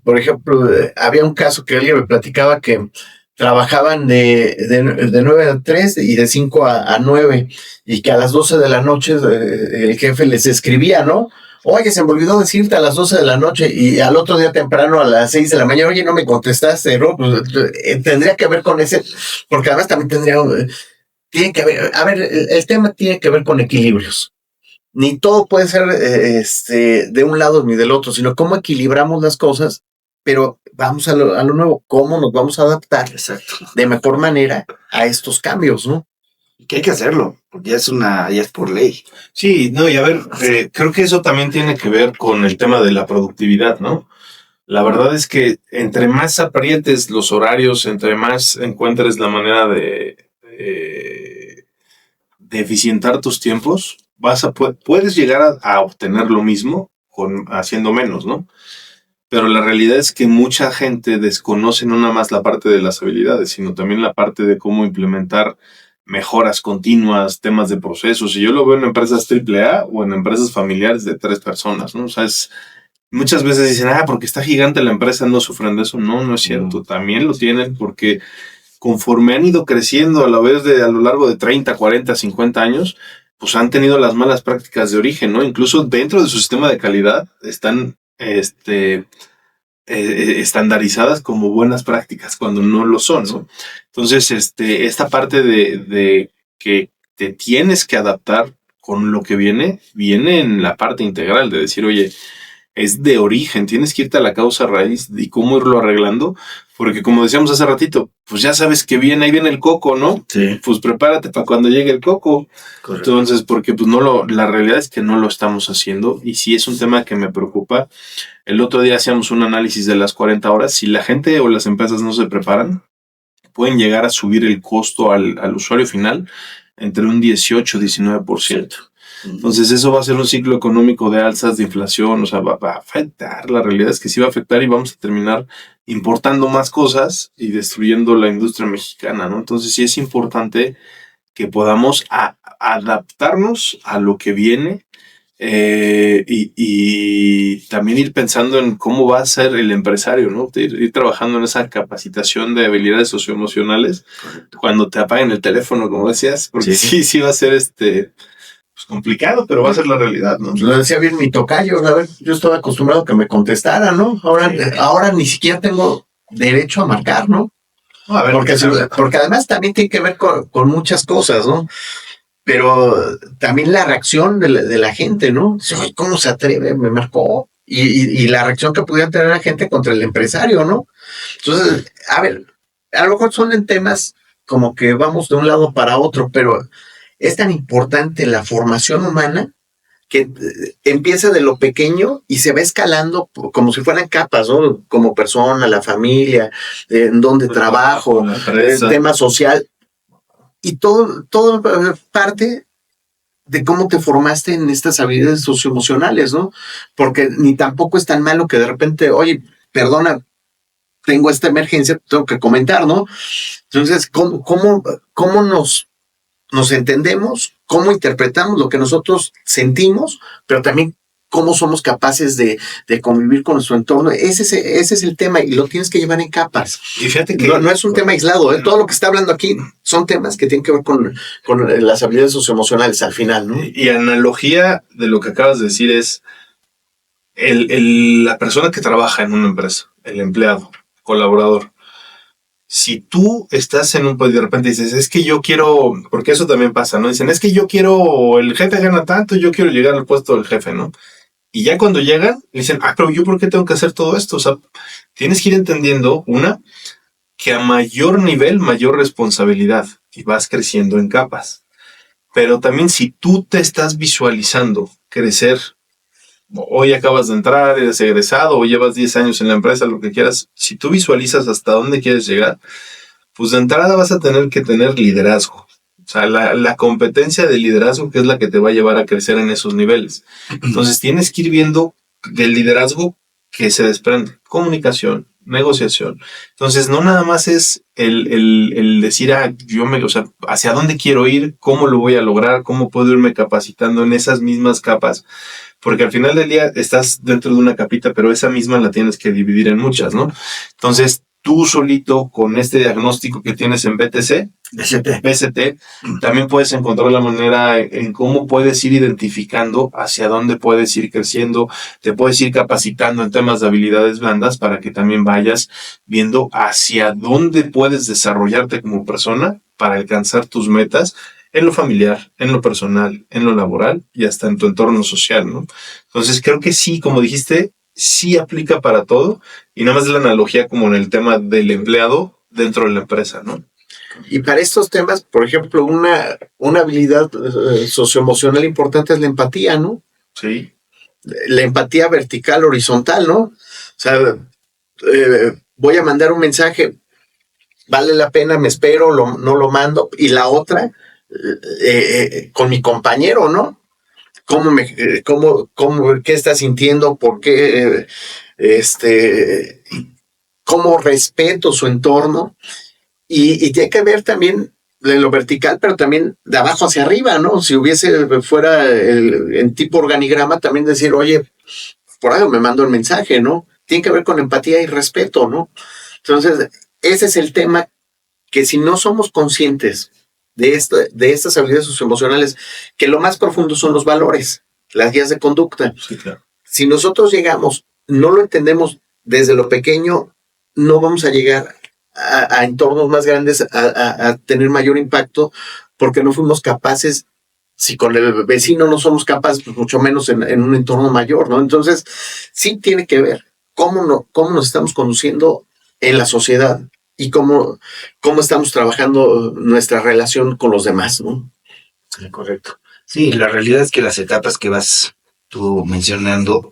por ejemplo, había un caso que alguien me platicaba que trabajaban de 9 a 3 y de 5 a 9, y que a las 12 de la noche el jefe les escribía, ¿no? Oye, se me olvidó decirte a las 12 de la noche, y al otro día temprano a las 6 de la mañana, oye, no me contestaste, ¿no? Pues, tendría que ver con ese, porque además también tiene que ver, a ver, el tema tiene que ver con equilibrios. Ni todo puede ser de un lado ni del otro, sino cómo equilibramos las cosas pero vamos a lo nuevo, ¿cómo nos vamos a adaptar Exacto. de mejor manera a estos cambios, ¿no? Que hay que hacerlo, porque ya es por ley. Sí, no, y a ver, creo que eso también tiene que ver con el tema de la productividad, ¿no? La verdad es que entre más aprietes los horarios, entre más encuentres la manera de eficientar tus tiempos, puedes llegar a obtener lo mismo haciendo menos, ¿no? Pero la realidad es que mucha gente desconoce no nada más la parte de las habilidades, sino también la parte de cómo implementar mejoras continuas, temas de procesos. Y yo lo veo en empresas AAA o en empresas familiares de 3 personas, ¿no? O sea, muchas veces dicen, porque está gigante la empresa, no sufren de eso. No, no es cierto. También lo tienen porque conforme han ido creciendo a lo largo de 30, 40, 50 años, pues han tenido las malas prácticas de origen, ¿no? Incluso dentro de su sistema de calidad están estandarizadas como buenas prácticas cuando no lo son, ¿no? Entonces, esta parte de que te tienes que adaptar con lo que viene en la parte integral de decir, oye, es de origen, tienes que irte a la causa raíz y cómo irlo arreglando, porque como decíamos hace ratito, pues ya sabes que ahí viene el coco, ¿no? Sí. Pues prepárate para cuando llegue el coco. Correcto. Entonces, porque pues la realidad es que no lo estamos haciendo y sí es un tema que me preocupa. El otro día hacíamos un análisis de las 40 horas. Si la gente o las empresas no se preparan, pueden llegar a subir el costo al usuario final entre un 18 y 19%. Entonces eso va a ser un ciclo económico de alzas, de inflación, o sea, va a afectar. La realidad es que sí va a afectar y vamos a terminar importando más cosas y destruyendo la industria mexicana, ¿no? Entonces sí es importante que podamos adaptarnos a lo que viene y también ir pensando en cómo va a ser el empresario, ¿no? Ir trabajando en esa capacitación de habilidades socioemocionales. Correcto. Cuando te apaguen el teléfono, como decías, porque sí va a ser pues complicado, pero va a ser la realidad, ¿no? Lo decía bien mi tocayo, a ver, yo estaba acostumbrado a que me contestara, ¿no? Ahora ni siquiera tengo derecho a marcar, ¿no? A ver, porque además también tiene que ver con muchas cosas, ¿no? Pero también la reacción de la gente, ¿no? Ay, ¿cómo se atreve? Me marcó. Y la reacción que pudiera tener la gente contra el empresario, ¿no? Entonces, a ver, a lo mejor son en temas como que vamos de un lado para otro, pero es tan importante la formación humana que empieza de lo pequeño y se va escalando como si fueran capas, ¿no? Como persona, la familia, en donde trabajo, el tema social. Y todo parte de cómo te formaste en estas habilidades socioemocionales, ¿no? Porque ni tampoco es tan malo que de repente, oye, perdona, tengo esta emergencia, tengo que comentar, ¿no? Entonces, ¿cómo nos entendemos? ¿Cómo interpretamos lo que nosotros sentimos? Pero también cómo somos capaces de convivir con nuestro entorno. Ese es el tema y lo tienes que llevar en capas. Y fíjate que no es un tema aislado, ¿eh? Todo lo que está hablando aquí son temas que tienen que ver con las habilidades socioemocionales al final, ¿no? Y analogía de lo que acabas de decir es la persona que trabaja en una empresa, el empleado, colaborador. Si tú estás en un país y de repente dices, es que yo quiero, porque eso también pasa, ¿no? Dicen, es que yo quiero, el jefe gana tanto, yo quiero llegar al puesto del jefe, ¿no? Y ya cuando llegan, dicen, pero yo ¿por qué tengo que hacer todo esto? O sea, tienes que ir entendiendo, que a mayor nivel, mayor responsabilidad y vas creciendo en capas. Pero también si tú te estás visualizando crecer, hoy acabas de entrar, eres egresado o llevas 10 años en la empresa, lo que quieras, si tú visualizas hasta dónde quieres llegar, pues de entrada vas a tener que tener liderazgo. O sea, la competencia de liderazgo que es la que te va a llevar a crecer en esos niveles. Entonces tienes que ir viendo del liderazgo que se desprende. Comunicación, negociación. Entonces no nada más es el decir, hacia dónde quiero ir, cómo lo voy a lograr, cómo puedo irme capacitando en esas mismas capas. Porque al final del día estás dentro de una capita, pero esa misma la tienes que dividir en muchas, ¿no? Entonces, tú solito, con este diagnóstico que tienes en BST, también puedes encontrar la manera en cómo puedes ir identificando hacia dónde puedes ir creciendo, te puedes ir capacitando en temas de habilidades blandas para que también vayas viendo hacia dónde puedes desarrollarte como persona para alcanzar tus metas en lo familiar, en lo personal, en lo laboral y hasta en tu entorno social, ¿no? Entonces creo que sí, como dijiste, sí aplica para todo y nada más es la analogía como en el tema del empleado dentro de la empresa, ¿no? Y para estos temas, por ejemplo, una habilidad socioemocional importante es la empatía, ¿no? Sí. La empatía vertical, horizontal, ¿no? O sea, voy a mandar un mensaje, vale la pena, me espero, no lo mando. Y la otra, con mi compañero, ¿no? ¿Qué está sintiendo? ¿Por qué? ¿Cómo respeto su entorno? Y tiene que ver también de lo vertical, pero también de abajo hacia arriba, ¿no? Si fuera en tipo organigrama, también decir, oye, por algo me mando el mensaje, ¿no? Tiene que ver con empatía y respeto, ¿no? Entonces, ese es el tema que si no somos conscientes de estas habilidades socioemocionales, que lo más profundo son los valores, las guías de conducta. Sí, claro. Si nosotros llegamos, no lo entendemos desde lo pequeño, no vamos a llegar a entornos más grandes, a tener mayor impacto, porque no fuimos capaces. Si con el vecino no somos capaces, pues mucho menos en un entorno mayor, ¿no? Entonces, sí tiene que ver cómo nos estamos conduciendo en la sociedad y cómo estamos trabajando nuestra relación con los demás, ¿no? Correcto. Sí, la realidad es que las etapas que vas tú mencionando,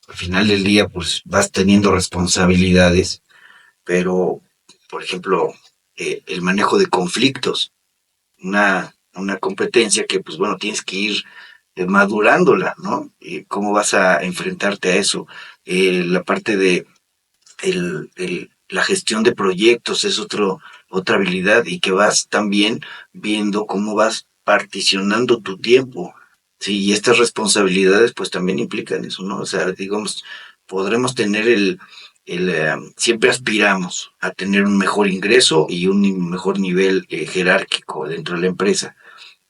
al final del día, pues vas teniendo responsabilidades, pero, por ejemplo, el manejo de conflictos, una competencia que, pues bueno, tienes que ir madurándola, ¿no? ¿Cómo vas a enfrentarte a eso? La parte de la gestión de proyectos es otra habilidad y que vas también viendo cómo vas particionando tu tiempo. Sí, y estas responsabilidades pues también implican eso, ¿no? O sea, digamos, podremos tener siempre aspiramos a tener un mejor ingreso y un mejor nivel jerárquico dentro de la empresa,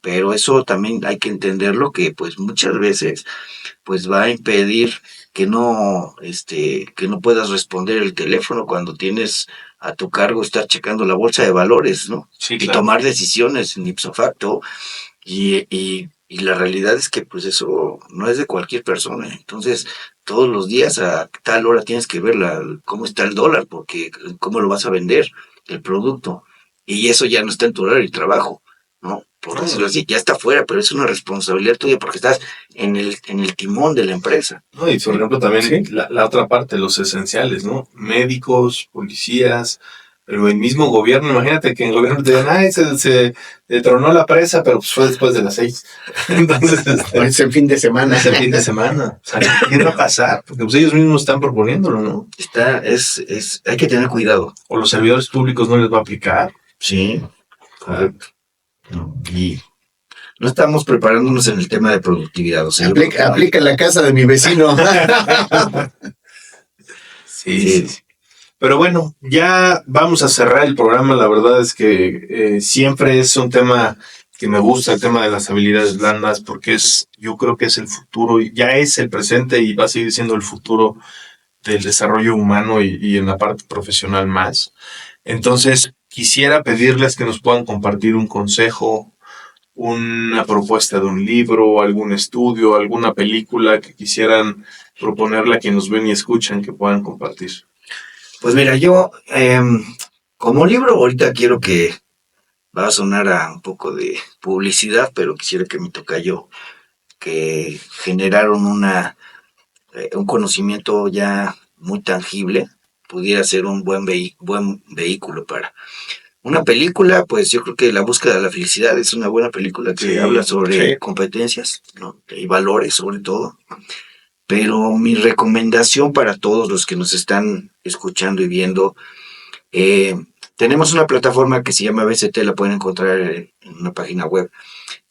pero eso también hay que entenderlo que pues muchas veces pues va a impedir que no puedas responder el teléfono cuando tienes a tu cargo estar checando la bolsa de valores, ¿no? Sí, Y claro. tomar decisiones en ipso facto, y la realidad es que pues eso no es de cualquier persona. Entonces, todos los días a tal hora tienes que ver cómo está el dólar, porque cómo lo vas a vender, el producto. Y eso ya no está en tu horario de trabajo, ¿no? Por decirlo así, ya está fuera, pero es una responsabilidad tuya porque estás en el timón de la empresa. No, y por ejemplo también Sí. la otra parte, los esenciales, ¿no? Médicos, policías, pero el mismo gobierno, imagínate que en el gobierno te digan, ay, se tronó la presa, pero pues fue después de las 6. Entonces, Es el fin de semana. es el fin de semana. O sea, ¿qué va a pasar? Porque pues ellos mismos están proponiéndolo, ¿no? Hay que tener cuidado. O los servidores públicos no les va a aplicar. Sí, correcto. ¿No? Y no estamos preparándonos en el tema de productividad. O sea, Aplica en la casa de mi vecino. Sí. Pero bueno, ya vamos a cerrar el programa. La verdad es que siempre es un tema que me gusta, el tema de las habilidades blandas, porque yo creo que es el futuro, ya es el presente y va a seguir siendo el futuro del desarrollo humano y en la parte profesional más. Entonces, quisiera pedirles que nos puedan compartir un consejo, una propuesta de un libro, algún estudio, alguna película que quisieran proponerle a quienes nos ven y escuchan que puedan compartir. Pues mira, yo como libro ahorita quiero que va a sonar a un poco de publicidad, pero quisiera que me tocayo que generaron un conocimiento ya muy tangible, pudiera ser un buen vehículo para una película. Pues yo creo que La búsqueda de la felicidad es una buena película que habla sobre competencias, ¿no? Y valores sobre todo. Pero mi recomendación para todos los que nos están escuchando y viendo, tenemos una plataforma que se llama BCT, la pueden encontrar en una página web.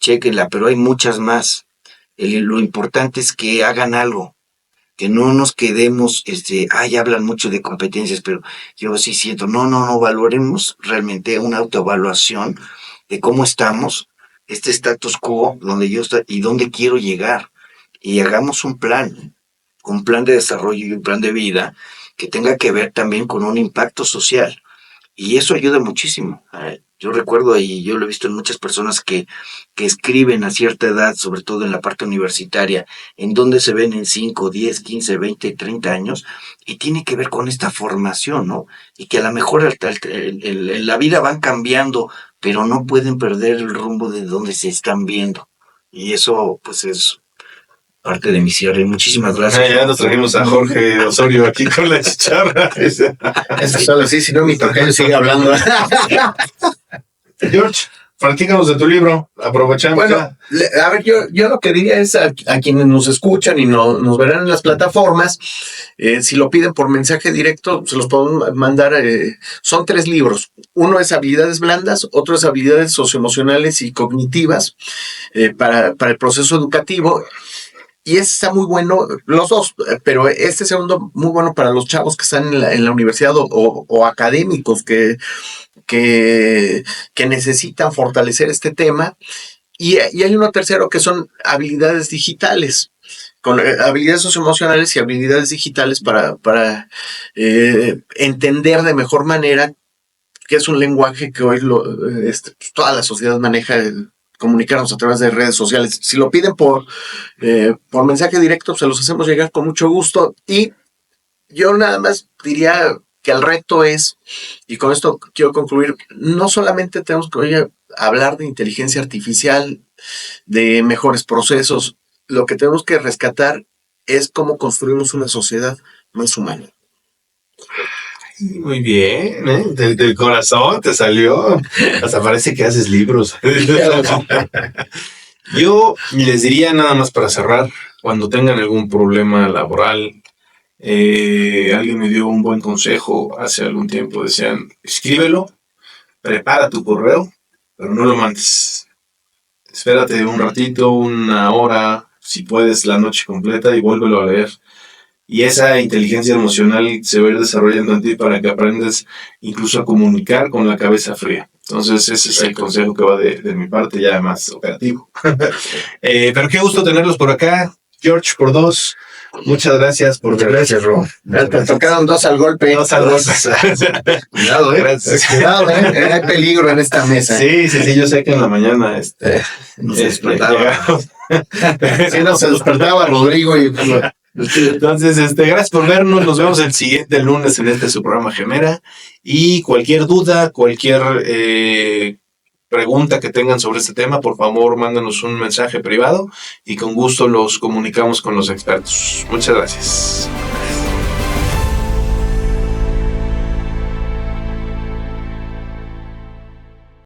Chéquenla, pero hay muchas más. Lo importante es que hagan algo, que no nos quedemos, hablan mucho de competencias, pero yo sí siento, no, valoremos realmente una autoevaluación de cómo estamos, este status quo, donde yo estoy y dónde quiero llegar, y hagamos un plan de desarrollo y un plan de vida que tenga que ver también con un impacto social. Y eso ayuda muchísimo. Yo recuerdo, y yo lo he visto en muchas personas que escriben a cierta edad, sobre todo en la parte universitaria, en donde se ven en 5, 10, 15, 20, 30 años, y tiene que ver con esta formación, ¿no? Y que a lo mejor la vida van cambiando, pero no pueden perder el rumbo de donde se están viendo. Y eso, pues, es parte de mi cierre. Muchísimas gracias. Ya nos trajimos a Jorge Osorio aquí con la chicharra. Eso solo sí, si no mi tocayo sigue hablando. George, platícanos de tu libro, aprovechando. Bueno, a ver, yo lo que diría es a quienes nos escuchan y nos verán en las plataformas, si lo piden por mensaje directo, se los podemos mandar. Son 3 libros. Uno es habilidades blandas, otro es habilidades socioemocionales y cognitivas para el proceso educativo. Y ese está muy bueno, los dos, pero este segundo muy bueno para los chavos que están en la universidad o académicos que necesitan fortalecer este tema. Y hay uno tercero que son habilidades digitales, con habilidades socioemocionales y habilidades digitales para entender de mejor manera que es un lenguaje que hoy toda la sociedad maneja, comunicarnos a través de redes sociales. Si lo piden por mensaje directo, se los hacemos llegar con mucho gusto. Y yo nada más diría que el reto es, y con esto quiero concluir, no solamente tenemos que hablar de inteligencia artificial, de mejores procesos, lo que tenemos que rescatar es cómo construimos una sociedad más humana. Muy bien, ¿eh? Del corazón te salió. Hasta parece que haces libros. Yo les diría nada más para cerrar, cuando tengan algún problema laboral, alguien me dio un buen consejo hace algún tiempo, decían, escríbelo, prepara tu correo, pero no lo mandes. Espérate un ratito, una hora, si puedes la noche completa y vuélvelo a leer. Y esa inteligencia emocional se va a ir desarrollando en ti para que aprendas incluso a comunicar con la cabeza fría. Entonces ese es el consejo que va de mi parte, ya más operativo. Pero qué gusto tenerlos por acá. George, por 2. Muchas gracias. Muchas gracias, Ro. Te tocaron 2 al golpe. 2 al golpe. Cuidado, Gracias. Cuidado, hay peligro en esta mesa. Sí, yo sé que en la mañana Nos despertaba. Sí, no, se despertaba Rodrigo y... Entonces, gracias por vernos. Nos vemos el siguiente lunes en su programa Gemera. Y cualquier duda, cualquier pregunta que tengan sobre este tema, por favor, mándanos un mensaje privado y con gusto los comunicamos con los expertos. Muchas gracias.